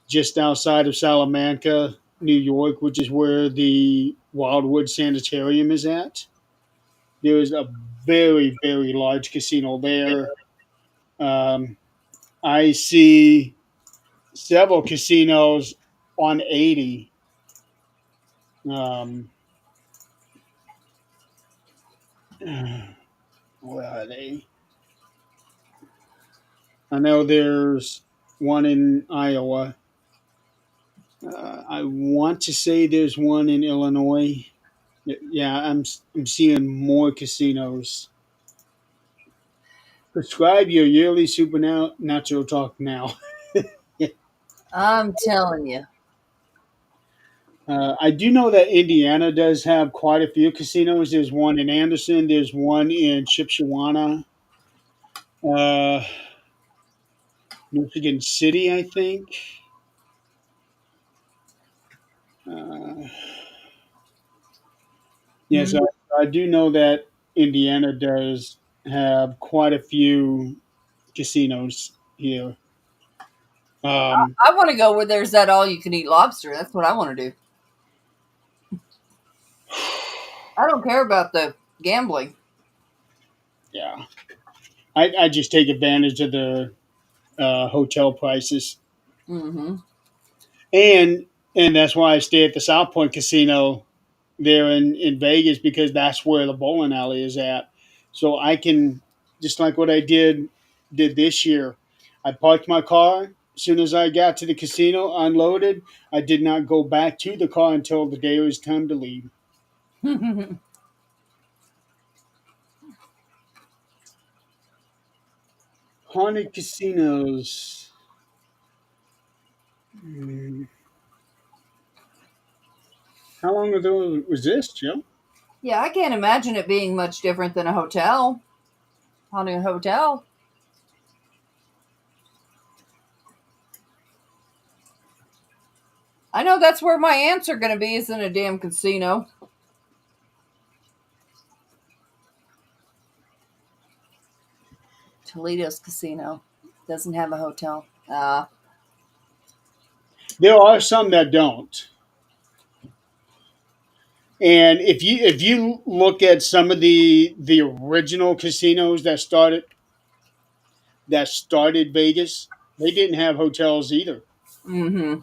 just outside of Salamanca, New York, which is where the Wildwood Sanitarium is at. There is a very large casino there. Um, I see several casinos on 80. Um, where are they? I know there's one in Iowa. I want to say there's one in Illinois. Yeah, I'm seeing more casinos. Prescribe your yearly supernatural talk now. I'm telling you. I do know that Indiana does have quite a few casinos. There's one in Anderson. There's one in Shipshewana, uh, Michigan City, I think. Uh, yes, I do know that Indiana does have quite a few casinos here. Um, I want to go where there's that all you can eat lobster. That's what I want to do. I don't care about the gambling. yeah. I just take advantage of the hotel prices, Mm-hmm. and that's why I stay at the South Point Casino there in Vegas, because that's where the bowling alley is at. So I can, just like what I did this year. I parked my car. As soon as I got to the casino, unloaded. I did not go back to the car until the day it was time to leave. Haunted casinos. Hmm. How long ago was this, Joe? Yeah, I can't imagine it being much different than a hotel. Haunted hotel. I know that's where my aunts are going to be, is in a damn casino. Toledo's casino doesn't have a hotel. There are some that don't. And if you look at some of the original casinos that started Vegas, they didn't have hotels either. Mm-hmm.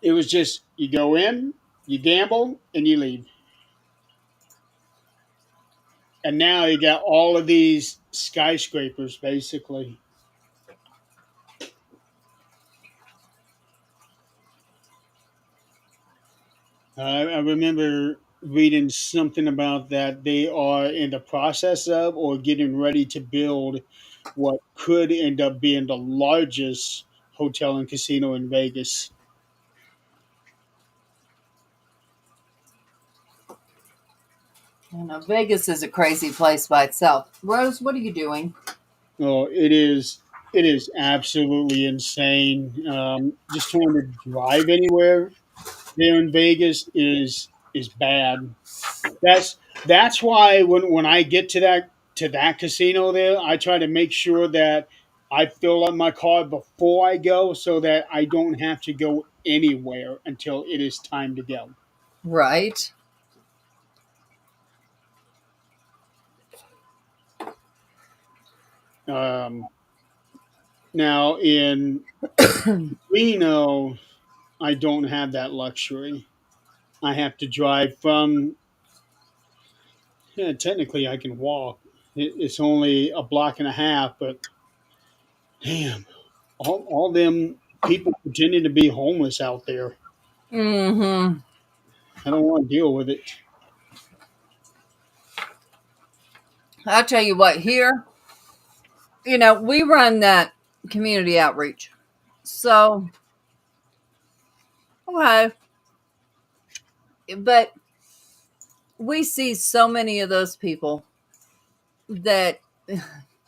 It was just you go in, you gamble, and you leave. And now you got all of these skyscrapers, basically. I remember reading something about that they are in the process of or getting ready to build what could end up being the largest hotel and casino in Vegas. You know, Vegas is a crazy place by itself. Rose, what are you doing? Oh, it is absolutely insane. Just trying to drive anywhere there in Vegas is bad. That's why when I get to that casino there, I try to make sure that I fill up my car before I go, so that I don't have to go anywhere until it is time to go. Right. Um, Now in Reno, I don't have that luxury. I have to drive from. Yeah, technically, I can walk. It's only a block and a half, but damn, all them people pretending to be homeless out there. Mm-hmm. I don't want to deal with it. I'll tell you what, here, we run that community outreach. So, okay. But we see so many of those people that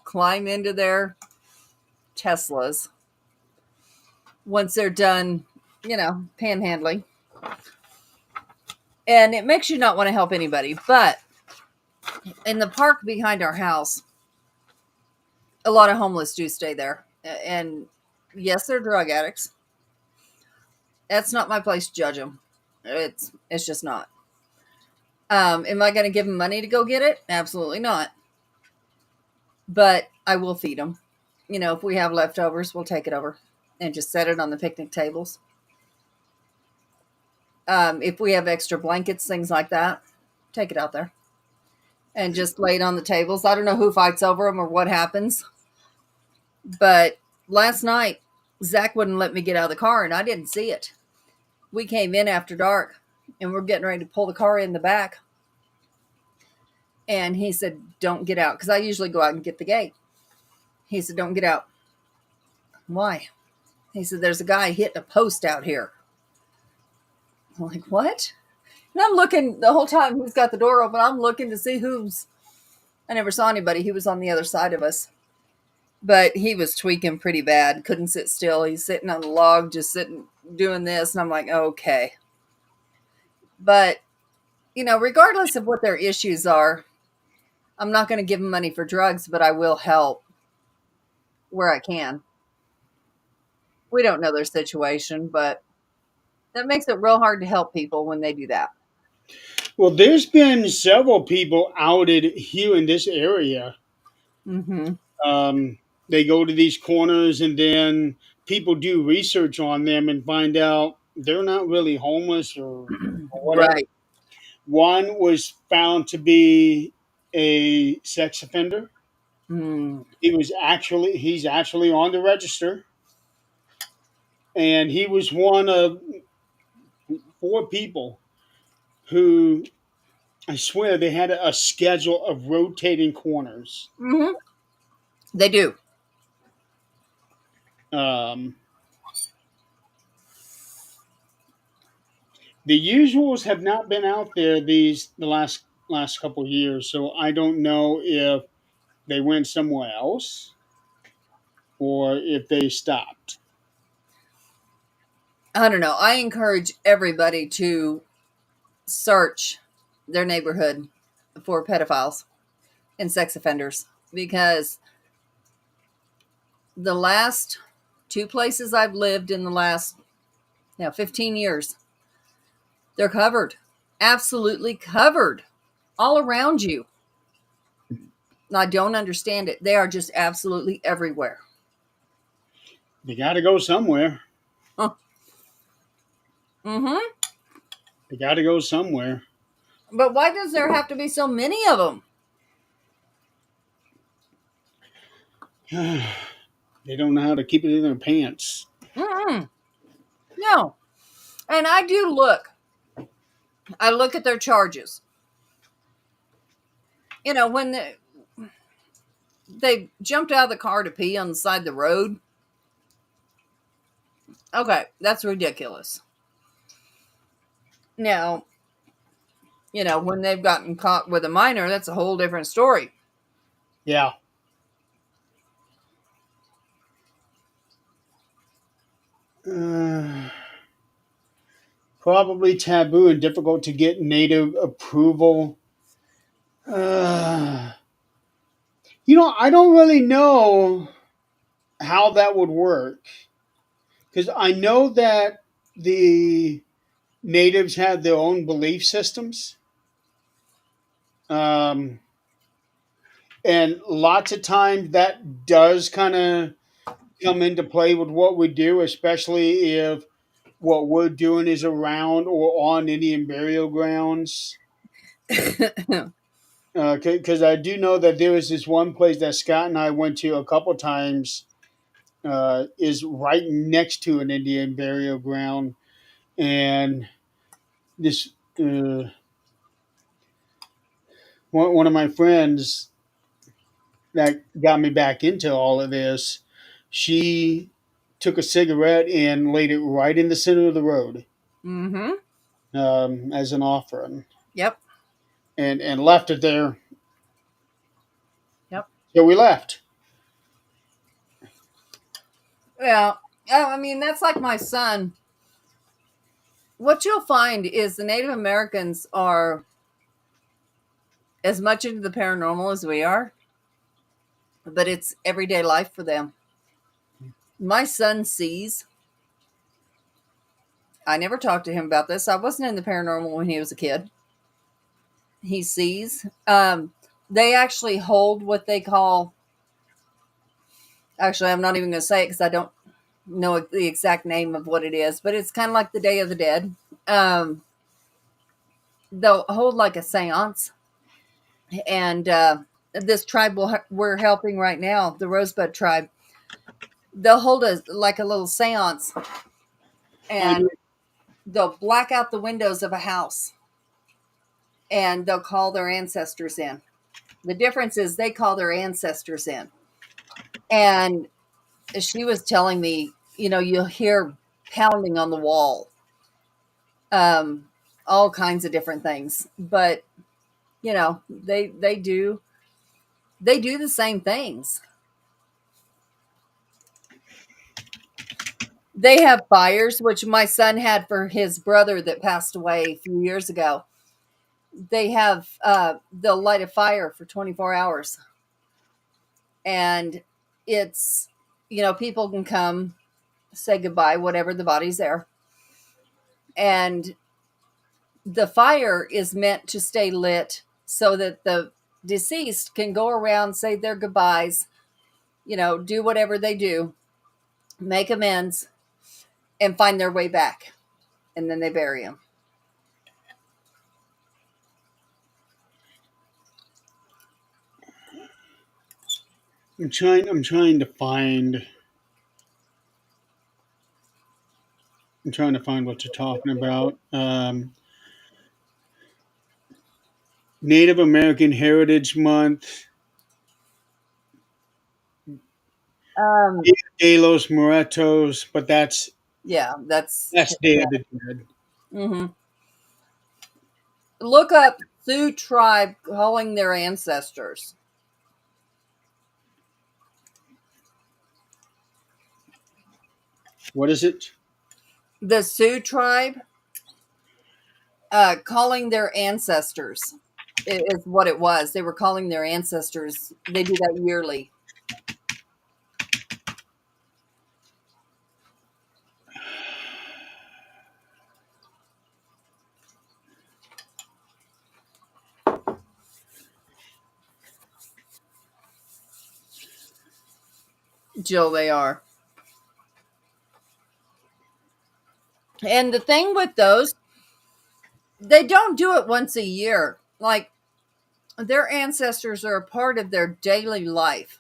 climb into their Teslas once they're done, panhandling. And it makes you not want to help anybody. But in the park behind our house, a lot of homeless do stay there. And yes, they're drug addicts. That's not my place to judge them. It's just not. Am I going to give them money to go get it? Absolutely not. But I will feed them. If we have leftovers, we'll take it over and just set it on the picnic tables. If we have extra blankets, things like that, take it out there and just lay it on the tables. I don't know who fights over them or what happens, but last night Zach wouldn't let me get out of the car, and I didn't see it. We came in after dark, and we're getting ready to pull the car in the back, and he said, "Don't get out," because I usually go out and get the gate. He said, "Don't get out." Why? He said, "There's a guy hitting a post out here." I'm like, "What?" And I'm looking the whole time he's got the door open. I'm looking to see who's. I never saw anybody. He was on the other side of us. But he was tweaking pretty bad. Couldn't sit still. He's sitting on the log, just sitting, doing this. And I'm like, okay. But, regardless of what their issues are, I'm not going to give them money for drugs, but I will help where I can. We don't know their situation, but that makes it real hard to help people when they do that. Well, there's been several people outed here in this area. Mm-hmm. Um, they go to these corners, and then people do research on them and find out they're not really homeless or whatever. Right. One was found to be a sex offender. Mm. He's actually on the register, and he was one of four people who, I swear, they had a schedule of rotating corners. Mm-hmm. They do. Um, the usuals have not been out there the last couple of years, so I don't know if they went somewhere else or if they stopped. I don't know. I encourage everybody to search their neighborhood for pedophiles and sex offenders because the last two places I've lived in the last 15 years, they're covered. Absolutely covered all around you. I don't understand it. They are just absolutely everywhere. They got to go somewhere. Huh. Mm-hmm. They got to go somewhere. But why does there have to be so many of them? They don't know how to keep it in their pants. Mm-mm. No. And I do look. I look at their charges. When they jumped out of the car to pee on the side of the road. Okay, that's ridiculous. Now, when they've gotten caught with a minor, that's a whole different story. Yeah. Uh, Probably taboo and difficult to get native approval. Uh, I don't really know how that would work because I know that the natives have their own belief systems. Um, and lots of times that does kind of come into play with what we do, especially if what we're doing is around or on Indian burial grounds. Because I do know that there was this one place that Scott and I went to a couple times, is right next to an Indian burial ground, and this one of my friends that got me back into all of this, she took a cigarette and laid it right in the center of the road, Mm-hmm. as an offering, Yep. and left it there. Yep. So we left. Yeah. I mean, that's like my son. What you'll find is the Native Americans are as much into the paranormal as we are, but it's everyday life for them. My son sees. I never talked to him about this. I wasn't in the paranormal when he was a kid. He sees. They actually hold what they call. Actually, I'm not even going to say it because I don't know the exact name of what it is, but it's kind of like the Day of the Dead. They'll hold like a seance, and this tribe we're helping right now, the Rosebud tribe. They'll hold like a little seance, I and they'll black out the windows of a house, and they'll call their ancestors in. The difference is they call their ancestors in, and she was telling me, you'll hear pounding on the wall, um, all kinds of different things, but they do the same things. They have fires, which my son had for his brother that passed away a few years ago. They'll light a fire for 24 hours, and it's people can come, say goodbye, whatever, the body's there, and the fire is meant to stay lit so that the deceased can go around, say their goodbyes, do whatever they do, make amends, and find their way back. And then they bury them. I'm trying to find. I'm trying to find what you're talking about. Native American Heritage Month, Um, Dia de los Muertos, but yeah, that's. that's Day of the Dead. Hmm. Look up Sioux tribe calling their ancestors. What is it? The Sioux tribe calling their ancestors is what it was. They were calling their ancestors. They do that yearly. Jill, they are. And the thing with those, they don't do it once a year. Like, their ancestors are a part of their daily life.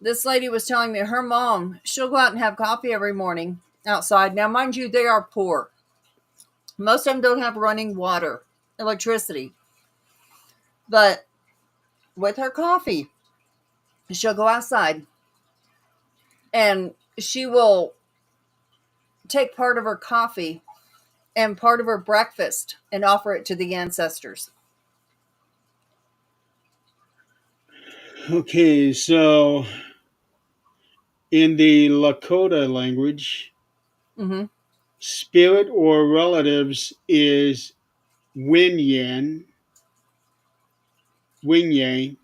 This lady was telling me her mom, she'll go out and have coffee every morning outside. Now, mind you, they are poor. Most of them don't have running water, electricity. But with her coffee, she'll go outside and she will take part of her coffee and part of her breakfast and offer it to the ancestors. Okay, so in the Lakota language, Mm-hmm. spirit or relatives is Winyan, Winyay.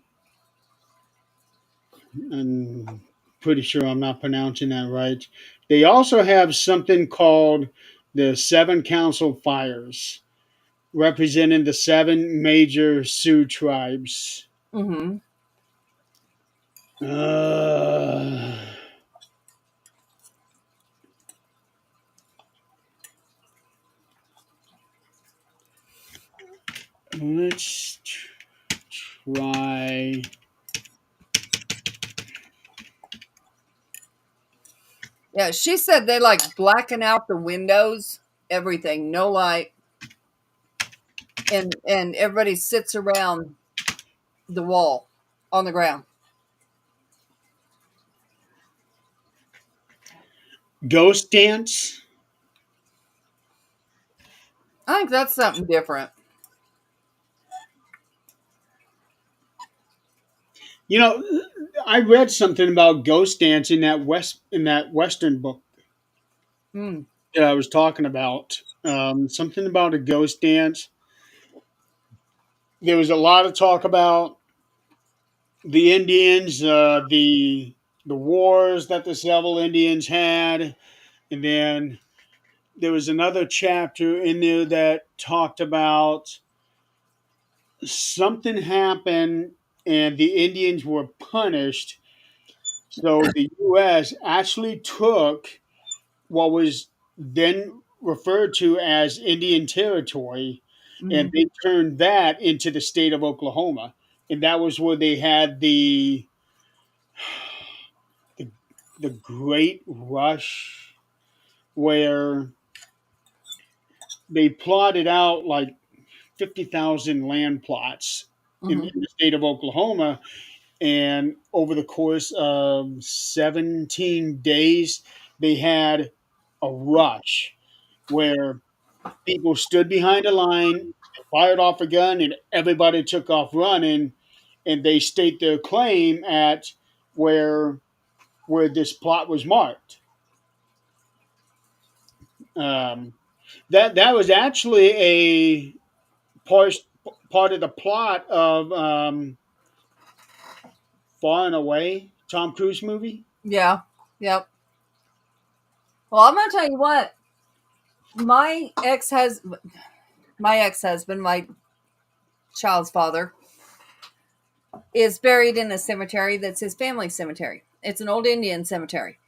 I'm pretty sure I'm not pronouncing that right. They also have something called the Seven Council Fires, representing the seven major Sioux tribes. Mm-hmm. Uh, let's try. Yeah, she said they like blacken out the windows, everything, no light, and everybody sits around the wall on the ground. Ghost dance. I think that's something different. You know, I read something about ghost dance in that Western book Mm. that I was talking about. Something about a ghost dance. There was a lot of talk about the Indians, the wars that the several Indians had, and then there was another chapter in there that talked about something happened and the Indians were punished. So the U.S. actually took what was then referred to as Indian Territory, and Hmm. they turned that into the state of Oklahoma, and that was where they had the, the Great Rush, where they plotted out like 50,000 land plots Hmm. in the state of Oklahoma, and over the course of 17 days, they had a rush where people stood behind a line, fired off a gun, and everybody took off running. And they state their claim at where where this plot was marked. Um, that was actually a part part of the plot of Far and Away, Tom Cruise movie. Yeah. Yep. Well, I'm gonna tell you what. My ex husband. my ex-husband, my child's father, is buried in a cemetery that's his family cemetery. It's an old Indian cemetery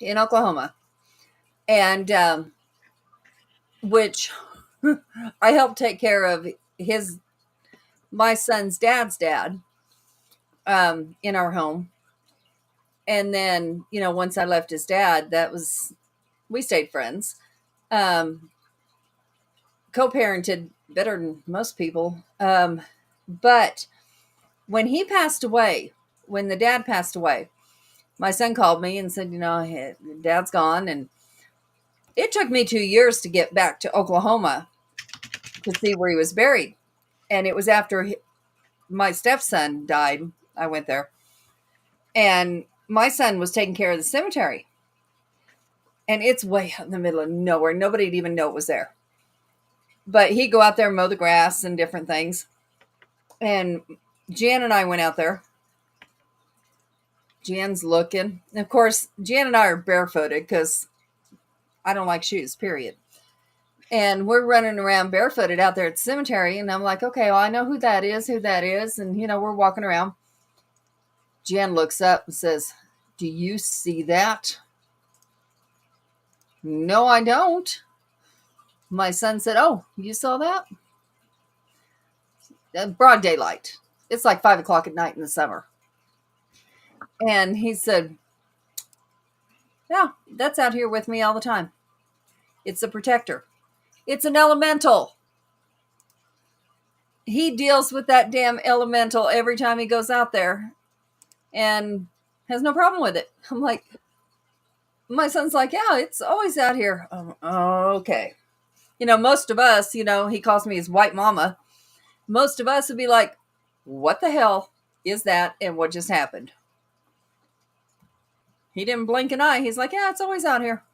in Oklahoma, and which I helped take care of my son's dad's dad in our home. And then, once I left his dad, we stayed friends. Um, Co-parented better than most people. But when when the dad passed away, my son called me and said, dad's gone. And it took me 2 years to get back to Oklahoma to see where he was buried. And it was after my stepson died, I went there. And my son was taking care of the cemetery. And it's way out in the middle of nowhere. Nobody'd even know it was there. But he'd go out there and mow the grass and different things. And Jan and I went out there. Jan's looking. And of course, Jan and I are barefooted because I don't like shoes, period. And we're running around barefooted out there at the cemetery. And I'm like, okay, well, I know who that is. And, we're walking around. Jan looks up and says, do you see that? No, I don't. My son said, oh, you saw that? Broad daylight. It's like 5 o'clock at night in the summer. And he said, yeah, that's out here with me all the time. It's a protector. It's an elemental. He deals with that damn elemental every time he goes out there and has no problem with it. I'm like, my son's like, yeah, it's always out here. Okay. Most of us, he calls me his white mama. Most of us would be like, what the hell is that? And what just happened? He didn't blink an eye. He's like, yeah, it's always out here.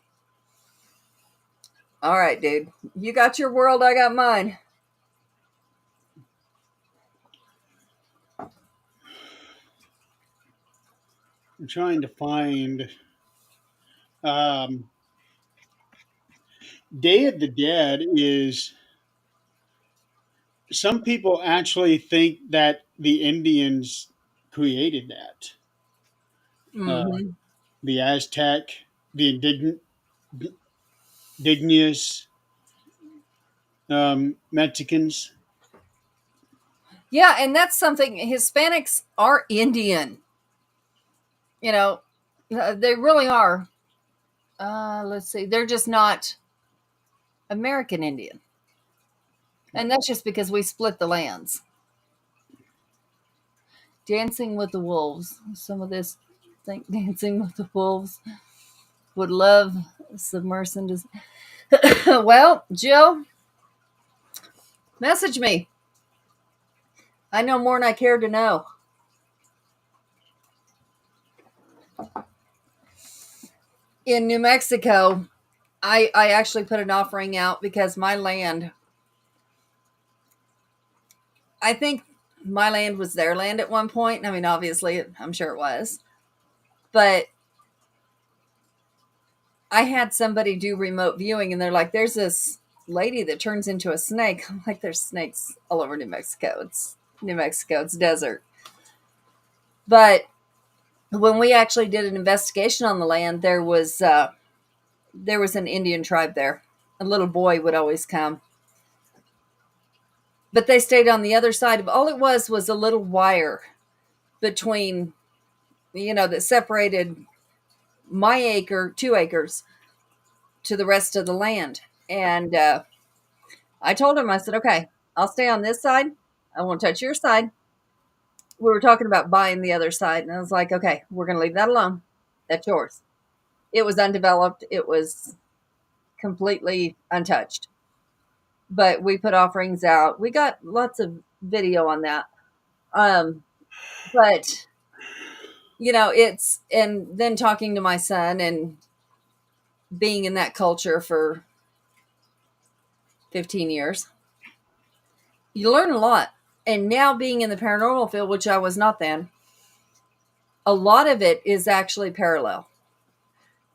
All right, dude. You got your world. I got mine. I'm trying to find Day of the Dead is some people actually think that the Indians created that. Uh, Mm-hmm. the Aztec, the indigenous Mexicans. Yeah, and that's something. Hispanics are Indian. They really are. Let's see. They're just not American Indian. And that's just because we split the lands. Dancing with the Wolves. Some of this think Dancing with the Wolves would love submersing. Well, Jill, message me. I know more than I care to know. In New Mexico, I actually put an offering out because my land, I think my land was their land at one point. I mean, obviously, I'm sure it was. But I had somebody do remote viewing and they're like, there's this lady that turns into a snake. I'm like, there's snakes all over New Mexico. It's New Mexico, it's desert. But when we actually did an investigation on the land, there was an Indian tribe there. A little boy would always come. But they stayed on the other side of all it was a little wire between, that separated my 2 acres to the rest of the land. And I told him, I said, okay, I'll stay on this side. I won't touch your side. We were talking about buying the other side. And I was like, okay, we're going to leave that alone. That's yours. It was undeveloped. It was completely untouched. But we put offerings out. We got lots of video on that. But, and then talking to my son and being in that culture for 15 years, you learn a lot. And now being in the paranormal field, which I was not then, a lot of it is actually parallel.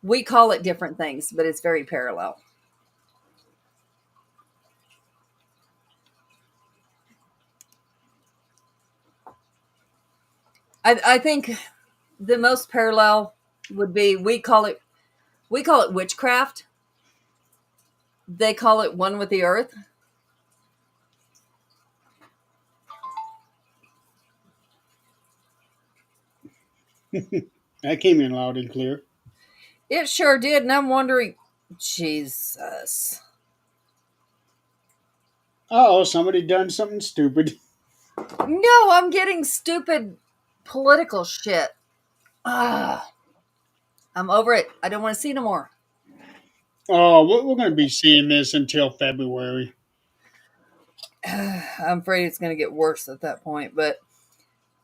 We call it different things, but it's very parallel. I think the most parallel would be we call it witchcraft. They call it one with the earth. That came in loud and clear. It sure did, and I'm wondering, Jesus. Oh, somebody done something stupid. No, I'm getting stupid political shit. Ah, I'm over it. I don't want to see no more. Oh, we're going to be seeing this until February. I'm afraid it's going to get worse at that point, but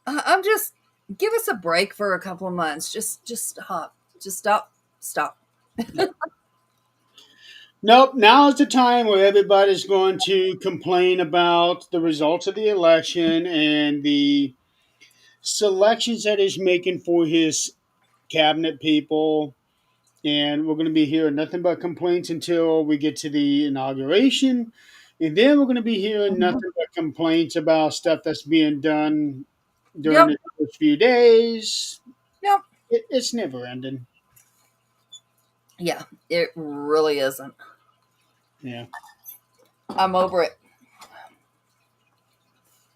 I'm just give us a break for a couple of months. Just stop. Just stop. Nope, now is the time where everybody's going to complain about the results of the election and the selections that he's making for his cabinet people. And we're going to be hearing nothing but complaints until we get to the inauguration. And then we're going to be hearing nothing but complaints about stuff that's being done during Yep. the first few days. Yep. It's never ending. Yeah, it really isn't. Yeah. I'm over it.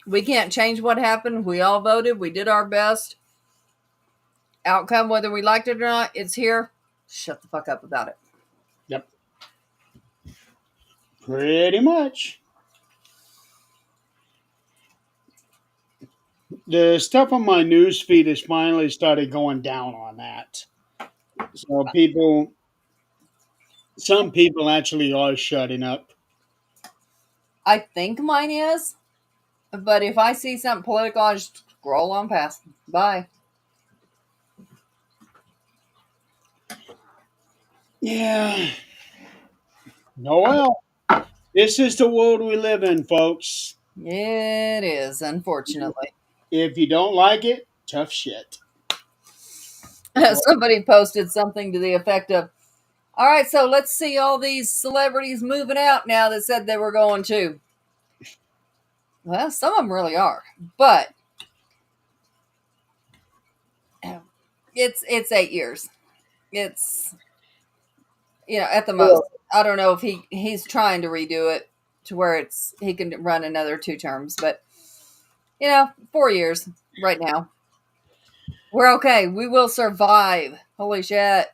We can't change what happened. We all voted. We did our best. Outcome, whether we liked it or not, it's here. Shut the fuck up about it. Yep. Pretty much. The stuff on my news feed has finally started going down on that. So some people actually are shutting up. I think mine is, but if I see something political, I just scroll on past. Bye. Yeah. No, well, this is the world we live in, folks. It is, unfortunately. If you don't like it, tough shit. Somebody posted something to the effect of, all right, so let's see all these celebrities moving out now that said they were going to. Well, some of them really are, but it's 8 years. It's at the most. I don't know if he's trying to redo it to where he can run another 2 terms, but 4 years right now. We're okay. We will survive. Holy shit.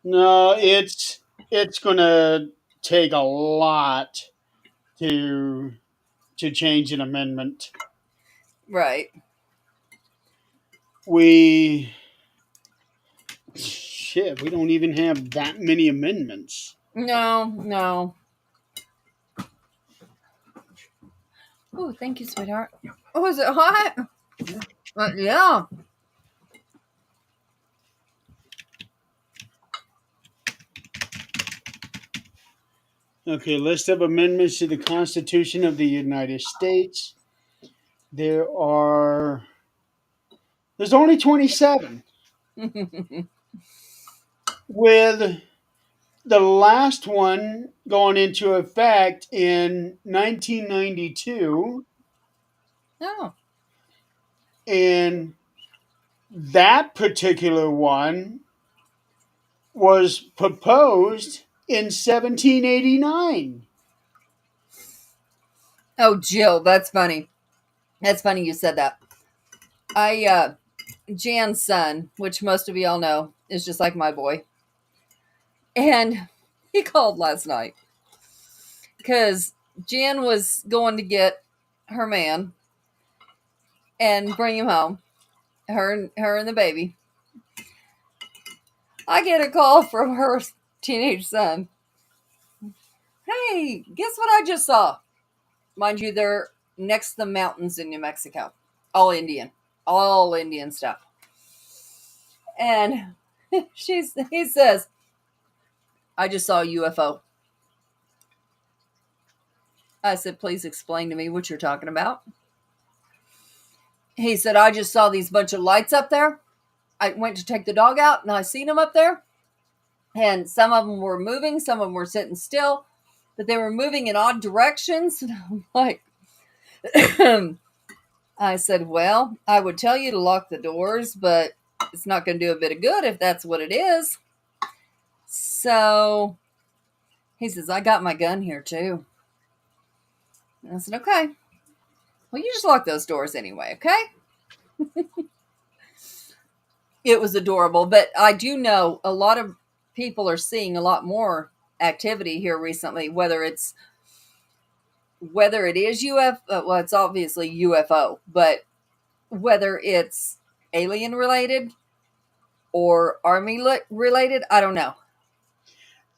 No, it's gonna take a lot to change an amendment. Right. We we don't even have that many amendments. No. Oh, thank you, sweetheart. Oh, is it hot? Yeah. Okay, list of amendments to the Constitution of the United States. There's only 27, with the last one going into effect in 1992, Oh. and that particular one was proposed in 1789. Oh, Jill, that's funny. That's funny you said that. Jan's son, which most of y'all know, is just like my boy. And he called last night because Jan was going to get her man and bring him home. Her and the baby. I get a call from her teenage son. Hey, guess what I just saw? Mind you, they're next to the mountains in New Mexico. All Indian stuff. And he says, I just saw a UFO. I said, please explain to me what you're talking about. He said, I just saw these bunch of lights up there. I went to take the dog out and I seen them up there. And some of them were moving, some of them were sitting still, but they were moving in odd directions. And I'm like, I said, well, I would tell you to lock the doors, but it's not going to do a bit of good if that's what it is. So he says, I got my gun here too. And I said, okay. Well, you just lock those doors anyway, okay? It was adorable, but I do know a lot of people are seeing a lot more activity here recently, whether it is UFO, well, it's obviously UFO, but whether it's alien related or army related, I don't know.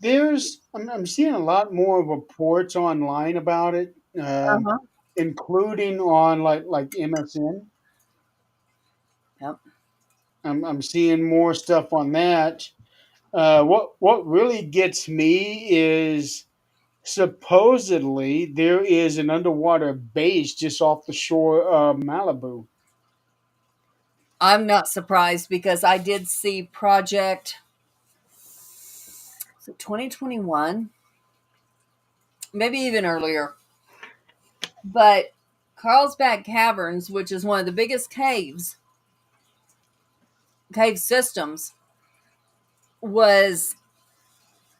I'm seeing a lot more reports online about it, Uh-huh. including on like MSN. Yep. I'm seeing more stuff on that. What really gets me is supposedly there is an underwater base just off the shore of Malibu. I'm not surprised because I did see Project, was it 2021? Maybe even earlier. But Carlsbad Caverns, which is one of the biggest cave systems, was,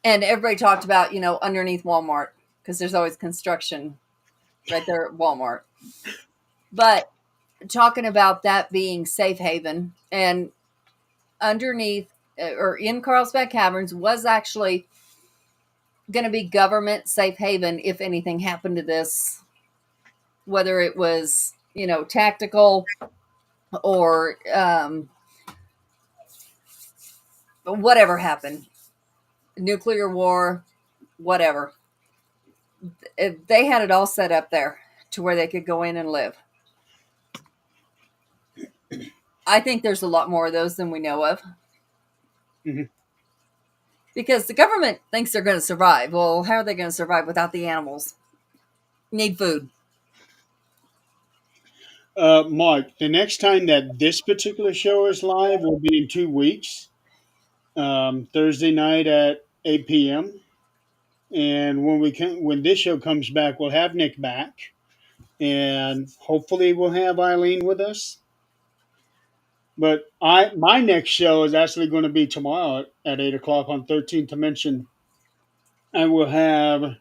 and everybody talked about, underneath Walmart, because there's always construction right there at Walmart. But talking about that being safe haven, and underneath or in Carlsbad Caverns was actually going to be government safe haven if anything happened to this, whether it was, tactical or whatever happened, nuclear war, whatever. They had it all set up there to where they could go in and live. I think there's a lot more of those than we know of Mhm. because the government thinks they're going to survive. Well, how are they going to survive without the animals? Need food. Mark, the next time that this particular show is live will be in 2 weeks, Thursday night at 8 p.m. And when this show comes back, we'll have Nick back, and hopefully we'll have Eileen with us. But my next show is actually going to be tomorrow at 8 o'clock on 13th Dimension. I will have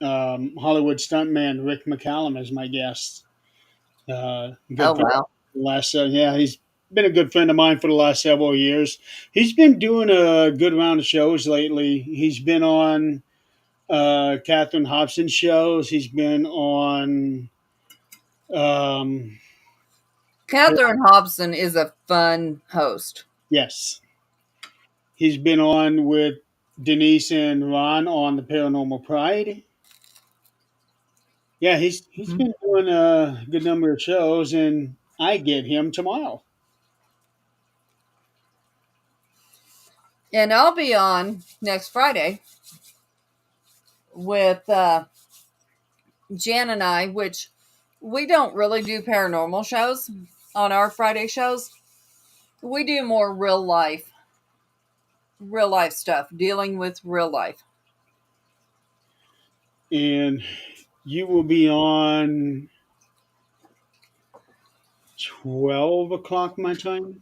Hollywood stuntman Rick McCallum as my guest. Oh, Good friend. wow. Last yeah, he's been a good friend of mine for the last several years. He's been doing a good round of shows lately. He's been on Catherine Hobson shows. He's been on. Um, Catherine Hobson is a fun host. yes, he's been on with Denise and Ron on the Paranormal Pride. Yeah, he's Mhm. been doing a good number of shows, and I get him tomorrow. And I'll be on next Friday with Jan and I, which we don't really do paranormal shows on our Friday shows. We do more real life stuff, dealing with real life. And you will be on 12 o'clock my time.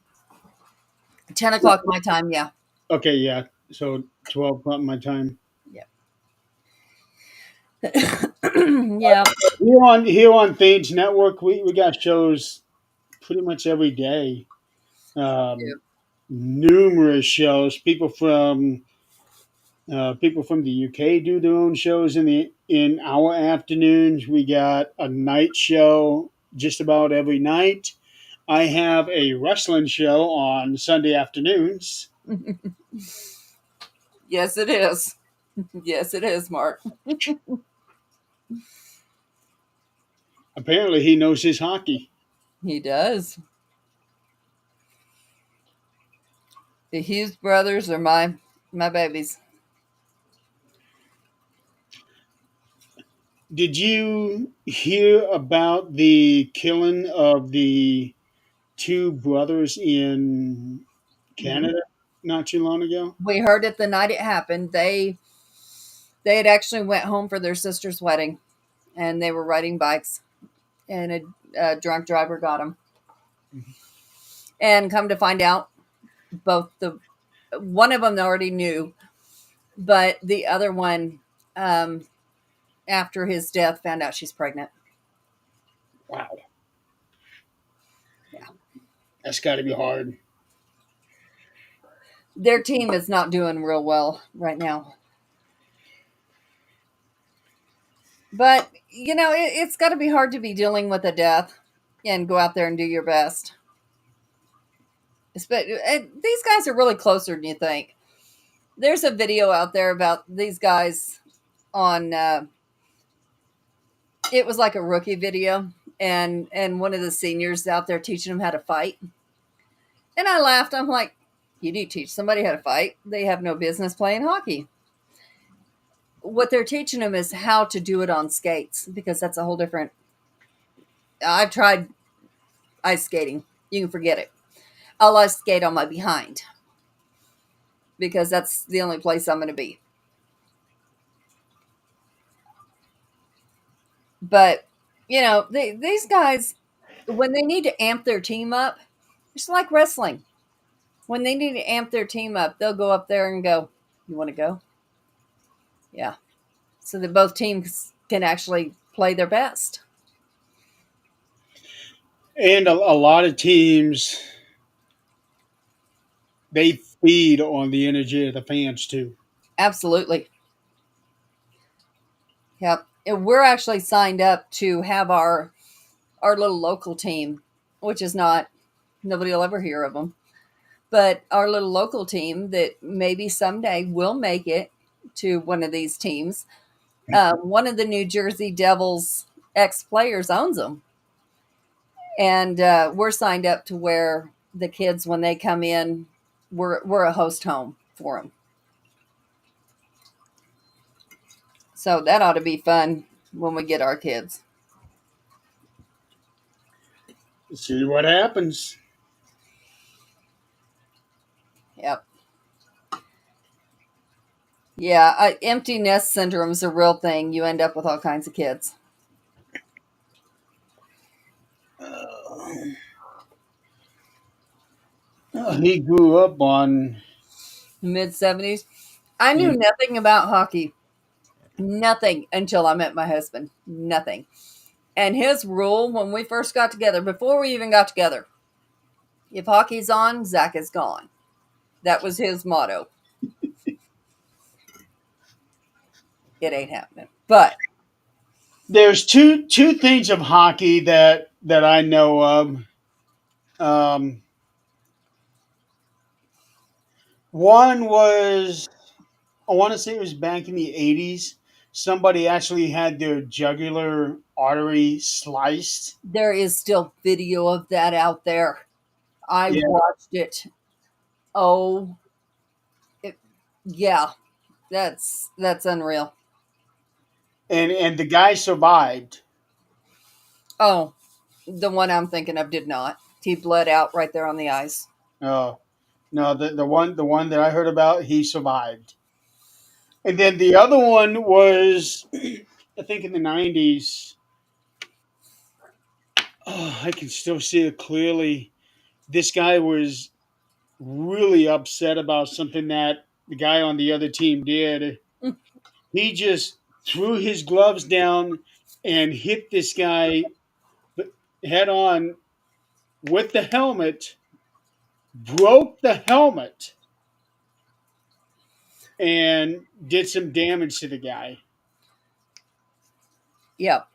10 o'clock my time, yeah. Okay, yeah. So 12 o'clock my time. Yeah. Yeah. Here on Thage Network, we got shows pretty much every day. Yeah. Um, Numerous shows. People from the UK do their own shows in our afternoons. We got a night show just about every night. I have a wrestling show on Sunday afternoons. Yes, it is. Yes, it is, Mark. Apparently, he knows his hockey. He does. The Hughes brothers are my babies. Did you hear about the killing of the two brothers in Mhm. Canada not too long ago? We heard it the night it happened. They had actually went home for their sister's wedding, and they were riding bikes, and a drunk driver got him. And come to find out, both the one of them already knew, but the other one, um, after his death, found out she's pregnant. Wow. Yeah. That's got to be hard. Their team is not doing real well right now. But, it's got to be hard to be dealing with a death and go out there and do your best. These guys are really closer than you think. There's a video out there about these guys on, it was like a rookie video, and one of the seniors out there teaching them how to fight. And I laughed. I'm like, you do teach somebody how to fight. They have no business playing hockey. What they're teaching them is how to do it on skates, because that's a whole different. I've tried ice skating. You can forget it. I'll ice skate on my behind, because that's the only place I'm going to be. But, these guys, when they need to amp their team up, it's like wrestling. When they need to amp their team up, they'll go up there and go, you want to go? Yeah. So that both teams can actually play their best. And a lot of teams, they feed on the energy of the fans too. Absolutely. Yep. And we're actually signed up to have our little local team, which is not, nobody will ever hear of them, but our little local team that maybe someday will make it to one of these teams. One of the New Jersey Devils ex-players owns them. And we're signed up to where the kids, when they come in, we're a host home for them. So that ought to be fun when we get our kids. See what happens. Yep. Yeah, empty nest syndrome is a real thing. You end up with all kinds of kids. He grew up on. Mid-70s. I knew nothing about hockey. Nothing until I met my husband. Nothing. And his rule when we first got together, before we even got together, if hockey's on, Zach is gone. That was his motto. It ain't happening. But There's two things of hockey that I know of. Um, One was, I want to say it was back in the 80s. Somebody actually had their jugular artery sliced. there is still video of that out there. I Yeah. watched it. Oh, yeah. That's unreal. And the guy survived. Oh, the one I'm thinking of did not. He bled out right there on the ice. No, the one that I heard about, he survived. And then the other one was, I think in the 90s. Oh, I can still see it clearly. This guy was really upset about something that the guy on the other team did. He just threw his gloves down and hit this guy head on with the helmet, broke the helmet, and did some damage to the guy. Yep.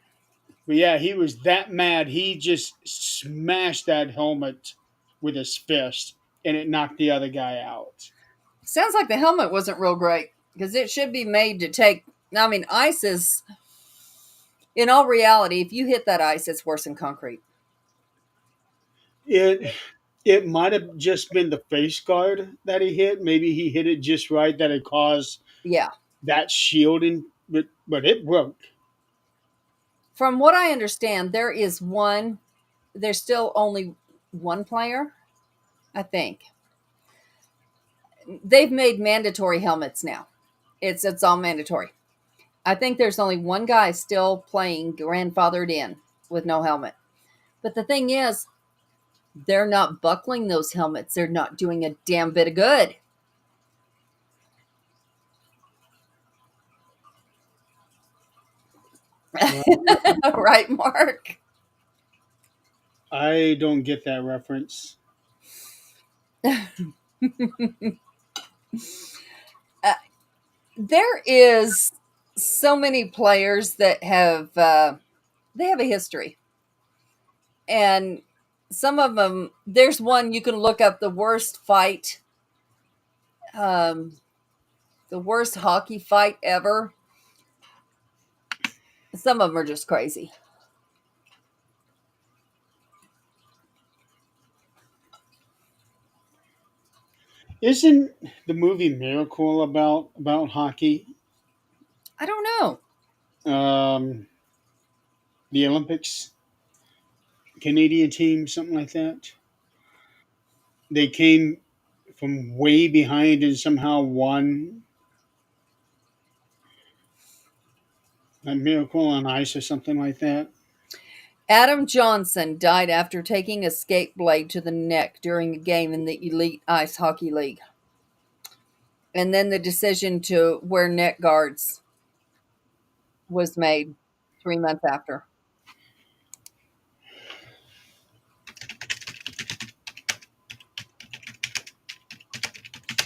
But yeah, he was that mad. He just smashed that helmet with his fist, and it knocked the other guy out. Sounds like the helmet wasn't real great, because it should be made to take. I mean, ice is, in all reality, if you hit that ice, it's worse than concrete. It might have just been the face guard that he hit. Maybe he hit it just right that it caused Yeah. that shielding, but it broke. From what I understand, there's still only one player, I think. They've made mandatory helmets now. It's all mandatory. I think there's only one guy still playing grandfathered in with no helmet. But the thing is, they're not buckling those helmets. They're not doing a damn bit of good. Well, Right, Mark? I don't get that reference. There is so many players that have they have a history, and some of them. There's one you can look up, the worst fight, um, the worst hockey fight ever. Some of them are just crazy. Isn't the movie Miracle about hockey? I don't know. Um, the Olympics, Canadian team, something like that. They came from way behind and somehow won. A Miracle on Ice or something like that. Adam Johnson died after taking a skate blade to the neck during a game in the Elite Ice Hockey League. And then the decision to wear neck guards was made 3 months after.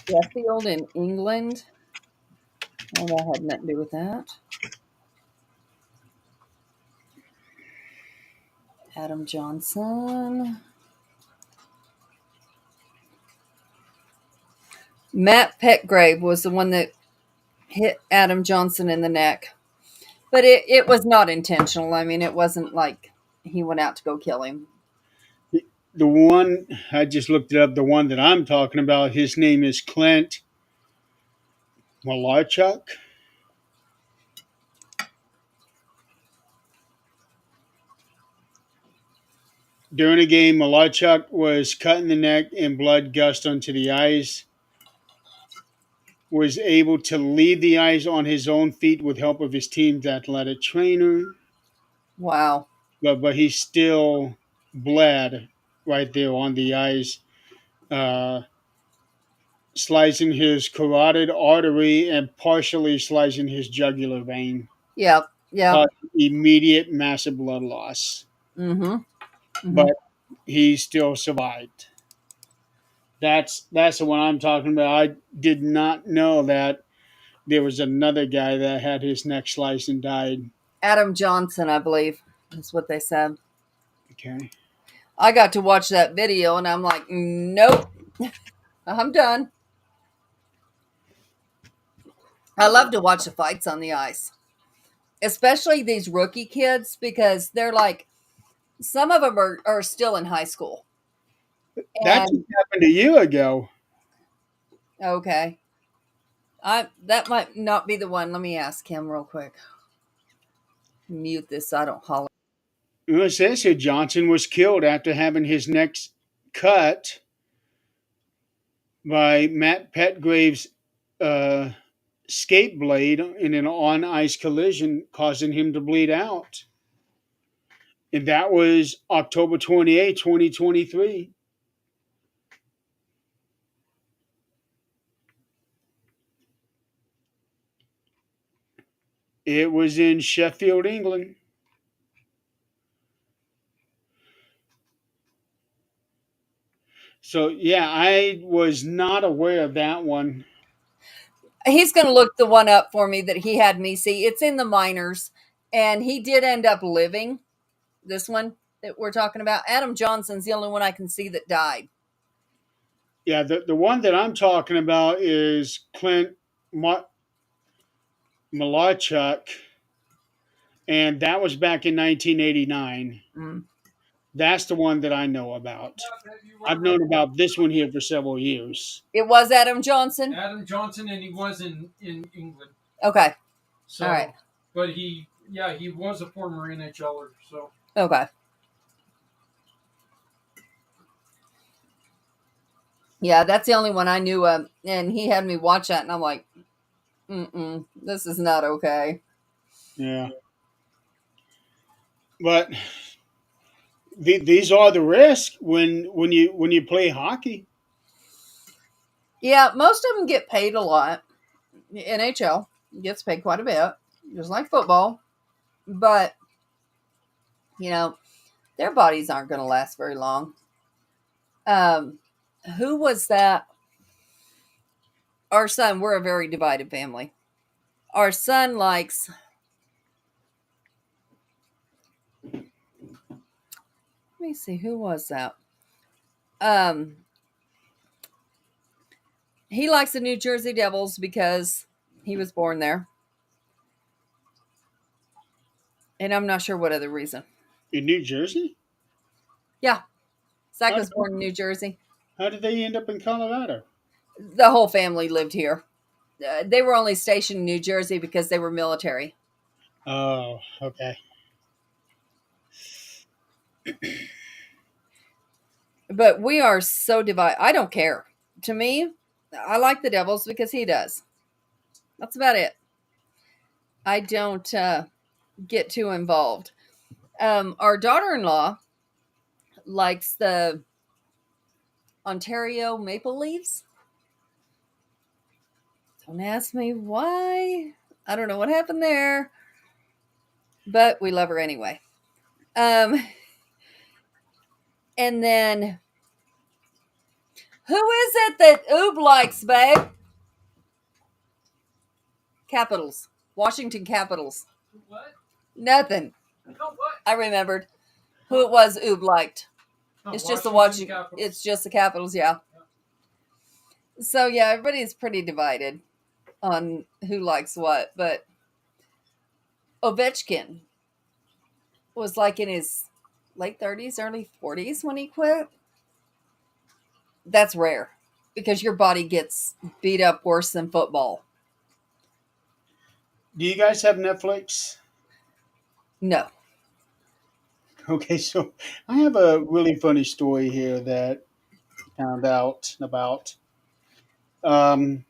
Sheffield in England. Well, that had nothing to do with that. Adam Johnson. Matt Petgrave was the one that hit Adam Johnson in the neck. But it was not intentional. I mean, it wasn't like he went out to go kill him. The one I just looked it up. The one that I'm talking about, his name is Clint Malarchuk. During a game, Malarchuk was cut in the neck and blood gushed onto the ice. Was able to leave the ice on his own feet with help of his team's athletic trainer, Wow. but he still bled right there on the ice, uh, slicing his carotid artery and partially slicing his jugular vein. Yep. Yep. Immediate massive blood loss, Mm-hmm. Mm-hmm. but he still survived. That's the one I'm talking about. I did not know that there was another guy that had his neck sliced and died. Adam Johnson, I believe, is what they said. Okay. I got to watch that video and I'm like, nope, I'm done. I love to watch the fights on the ice, especially these rookie kids, because they're like, some of them are still in high school. That just And happened a year ago. okay, that might not be the one. Let me ask him real quick. Mute this so I don't holler. It says here Johnson was killed after having his neck cut by Matt Petgrave's uh, skate blade in an on ice collision, causing him to bleed out. And that was October 28, 2023. It was in Sheffield, England. So, yeah, I was not aware of that one. He's going to look the one up for me that he had me see. It's in the minors, and he did end up living. This one that we're talking about, Adam Johnson's the only one I can see that died. Yeah, the one that I'm talking about is Clint Malarchuk, and that was back in 1989. Mm. That's the one that I know about. I've known about this one here for several years. It was Adam Johnson. Adam Johnson, and he was in England. Okay. So, all right. But he was a former NHLer. So okay. Yeah, that's the only one I knew of, and he had me watch that, and I'm like, this is not okay. Yeah. But these are the risks when you play hockey. Yeah, most of them get paid a lot. NHL gets paid quite a bit, just like football. But, you know, their bodies aren't going to last very long. Um, who was that? Our son, we're a very divided family. Our son likes, let me see, who was that? Um, he likes the New Jersey Devils because he was born there. And I'm not sure what other reason. In New Jersey? Yeah, Zach How, was born in New Jersey. how did they end up in Colorado? The whole family lived here. They were only stationed in New Jersey because they were military. Oh, okay. But we are so divided. I don't care. To me, I like the Devils because he does. That's about it. I don't get too involved. Our daughter-in-law likes the Ontario Maple Leafs. Don't ask me why. I don't know what happened there, but we love her anyway. And then, who is it that Oob likes, babe? Capitals. Washington Capitals. What? Nothing. No, what? I remembered who it was Oob liked. No, It's just the Washington Washington. Capitals. It's just the Capitals, yeah. So yeah, everybody's pretty divided on who likes what, but Ovechkin was like in his late 30s, early 40s when he quit. That's rare because your body gets beat up worse than football. Do you guys have Netflix? No. Okay, so I have a really funny story here that I found out about. Um,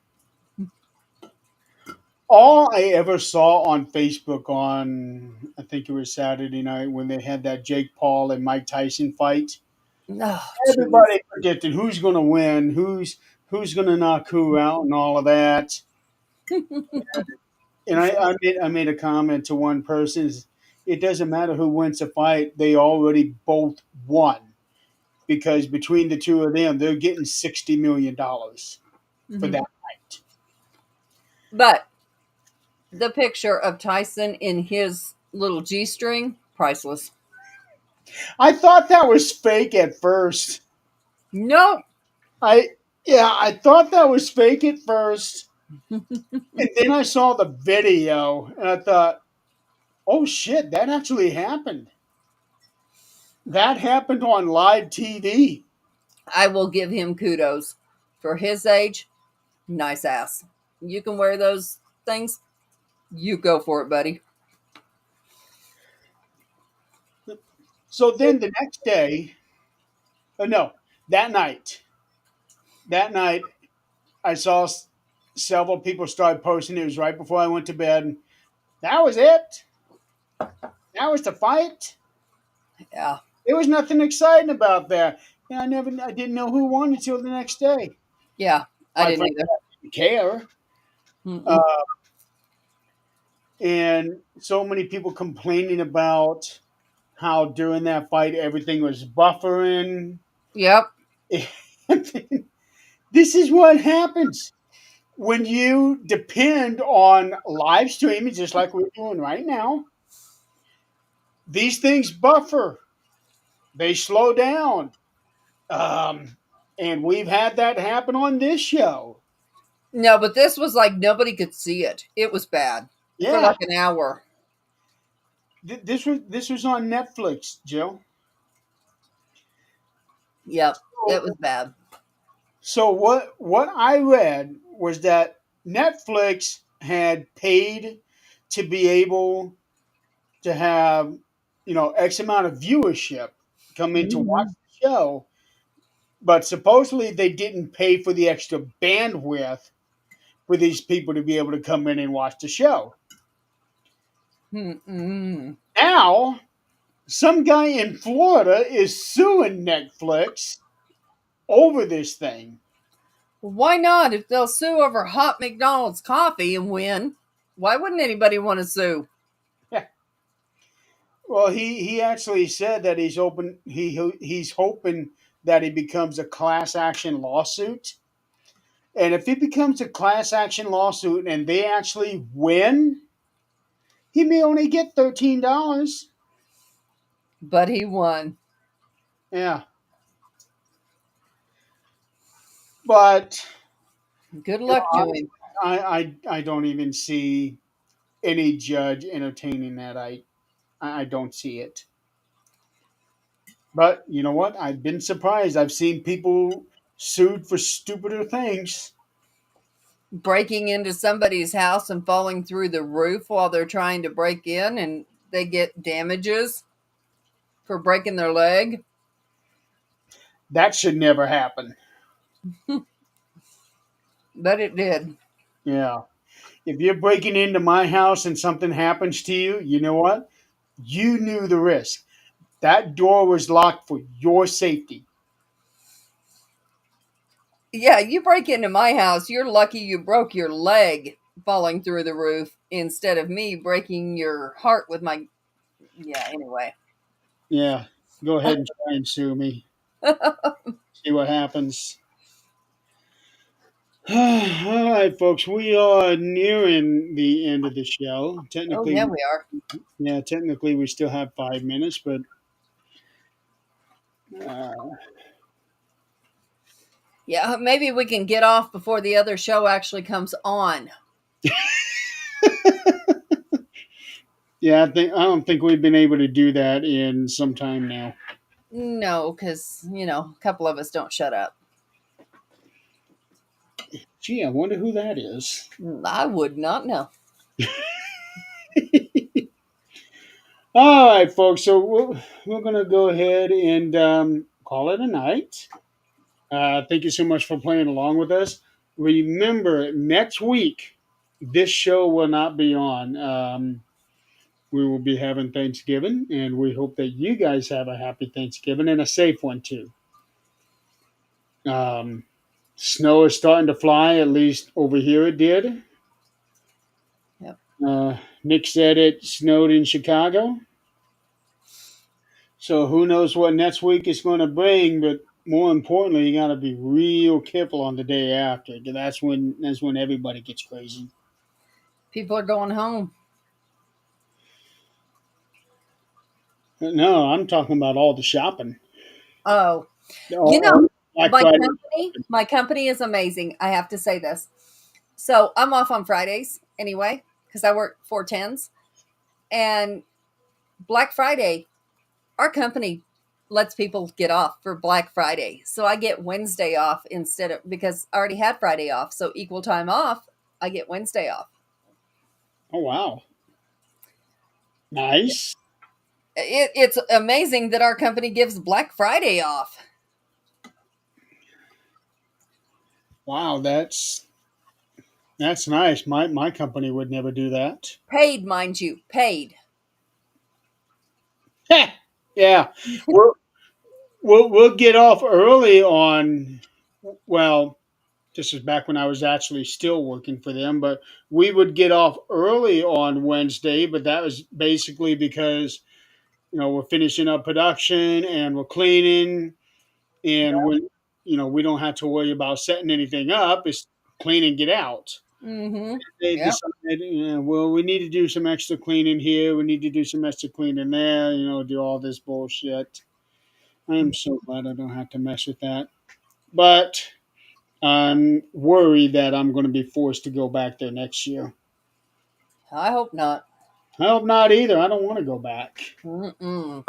all I ever saw on Facebook on, I think it was Saturday night when they had that Jake Paul and Mike Tyson fight. Oh, jeez. Everybody predicted who's going to win, who's going to knock who out, and all of that. And I made a comment to one person: it doesn't matter who wins a fight; they already both won because between the two of them, they're getting $60 million for Mhm. that fight. But the picture of Tyson in his little G string, priceless. I thought that was fake at first. Nope. I Yeah, I thought that was fake at first, and then I saw the video, and I thought, "Oh shit, that actually happened. That happened on live TV." I will give him kudos for his age. Nice ass. You can wear those things. You go for it, buddy. So then the next day, no, that night, that night, I saw several people start posting. It was right before I went to bed. That was it. That was the fight. Yeah. There was nothing exciting about that. And I didn't know who won until the next day. Yeah. I My didn't friend either. didn't care. Mm-mm. Uh, and so many people complaining about how during that fight everything was buffering. Yep. This is what happens when you depend on live streaming, just like we're doing right now. These things buffer, they slow down. Um, and we've had that happen on this show. No, but this was like nobody could see it. It was bad for Yeah, like an hour. this was on Netflix, Jill. Yep. It So, was bad. so what I read was that Netflix had paid to be able to have X amount of viewership come in to watch Mhm. the show, but supposedly they didn't pay for the extra bandwidth for these people to be able to come in and watch the show. Mm-mm. Now Some guy in Florida is suing Netflix over this thing. Why not? If they'll sue over hot McDonald's coffee and win, why wouldn't anybody want to sue? Well, he actually said that he's hoping that he becomes a class action lawsuit. And if it becomes a class action lawsuit and they actually win, he may only get $13. But he won. Yeah. But Good luck to him. I don't even see any judge entertaining that. I don't see it. But you know what? I've been surprised. I've seen people sued for stupider things. Breaking into somebody's house and falling through the roof while they're trying to break in and they get damages for breaking their leg. That should never happen. But it did. Yeah. If you're breaking into my house and something happens to you, you know what? You knew the risk. That door was locked for your safety. Yeah, you break into my house, you're lucky you broke your leg falling through the roof instead of me breaking your heart with my. Yeah, anyway. Yeah. Go ahead and try and sue me. See what happens. All right, folks. We are nearing the end of the show. Oh, Technically, yeah, we are. yeah, technically we still have 5 minutes, but uh, Yeah, maybe we can get off before the other show actually comes on. yeah, I don't think we've been able to do that in some time now. No, because, a couple of us don't shut up. Gee, I wonder who that is. I would not know. All right, folks. So we're going to go ahead and call it a night. Thank you so much for playing along with us. Remember, next week, this show will not be on. We will be having Thanksgiving, and we hope that you guys have a happy Thanksgiving and a safe one, too. Um, Snow is starting to fly, at least over here it did. Yep. Nick said it snowed in Chicago. So who knows what next week is going to bring, but more importantly, you got to be real careful on the day after. That's when everybody gets crazy. People are going home. No, I'm talking about all the shopping. Oh, All Black Friday. my company is amazing. I have to say this. So I'm off on Fridays anyway, because I work 410s. And Black Friday, our company lets people get off for Black Friday. So I get Wednesday off instead of, because I already had Friday off. So equal time off, I get Wednesday off. Oh, wow. Nice. It's amazing that our company gives Black Friday off. Wow, that's nice. My company would never do that. Paid, mind you, paid. Yeah, we'll get off early on. Well, this is back when I was actually still working for them, but we would get off early on Wednesday. But that was basically because we're finishing up production and we're cleaning, and when we don't have to worry about setting anything up. It's clean and get out. Mm-hmm. They Yep. decided, well, we need to do some extra cleaning here. We need to do some extra cleaning there. Do all this bullshit. I'm so glad I don't have to mess with that. But I'm worried that I'm going to be forced to go back there next year. I hope not. I hope not either. I don't want to go back. Mm-mm.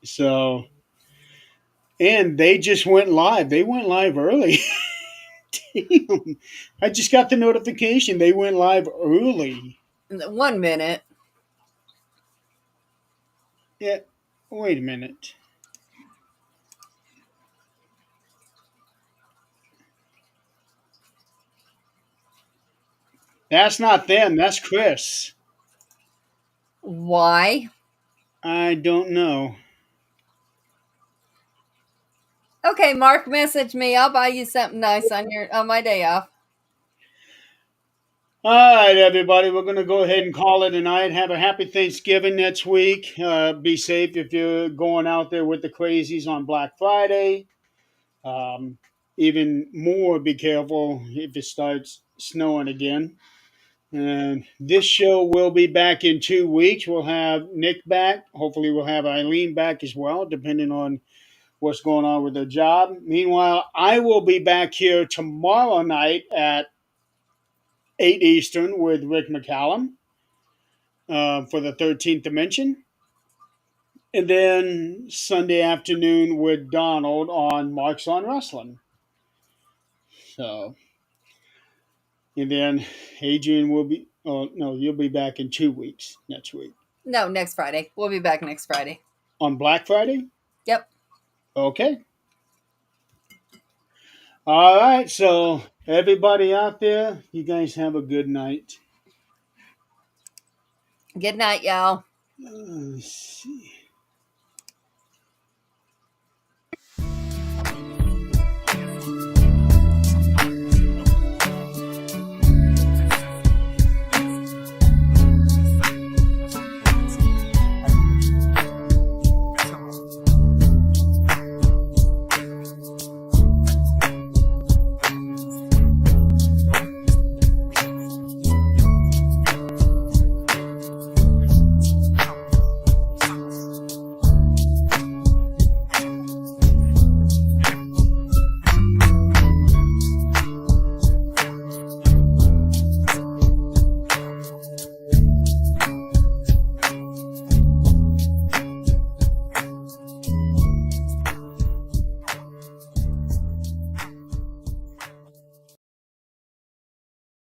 So, and they just went live. They went live early. Damn. I just got the notification. They went live early. 1 minute. Yeah. Wait a minute. That's not them. That's Chris. Why? I don't know. Okay, Mark, message me. I'll buy you something nice on my day off. All right, everybody, we're going to go ahead and call it a night. Have a happy Thanksgiving next week. Be safe if you're going out there with the crazies on Black Friday. Um, Even more, be careful if it starts snowing again. And this show will be back in 2 weeks. We'll have Nick back. Hopefully, we'll have Eileen back as well, depending on what's going on with her job. Meanwhile, I will be back here tomorrow night at 8 Eastern with Rick McCallum for the 13th Dimension. And then Sunday afternoon with Donald on Marks on Wrestling. So, and then Adrian will be, oh, no, you'll be back in 2 weeks next week. No, next Friday. We'll be back next Friday. On Black Friday? Yep. Okay. All right. So, everybody out there, you guys have a good night. Good night, y'all. Let's see.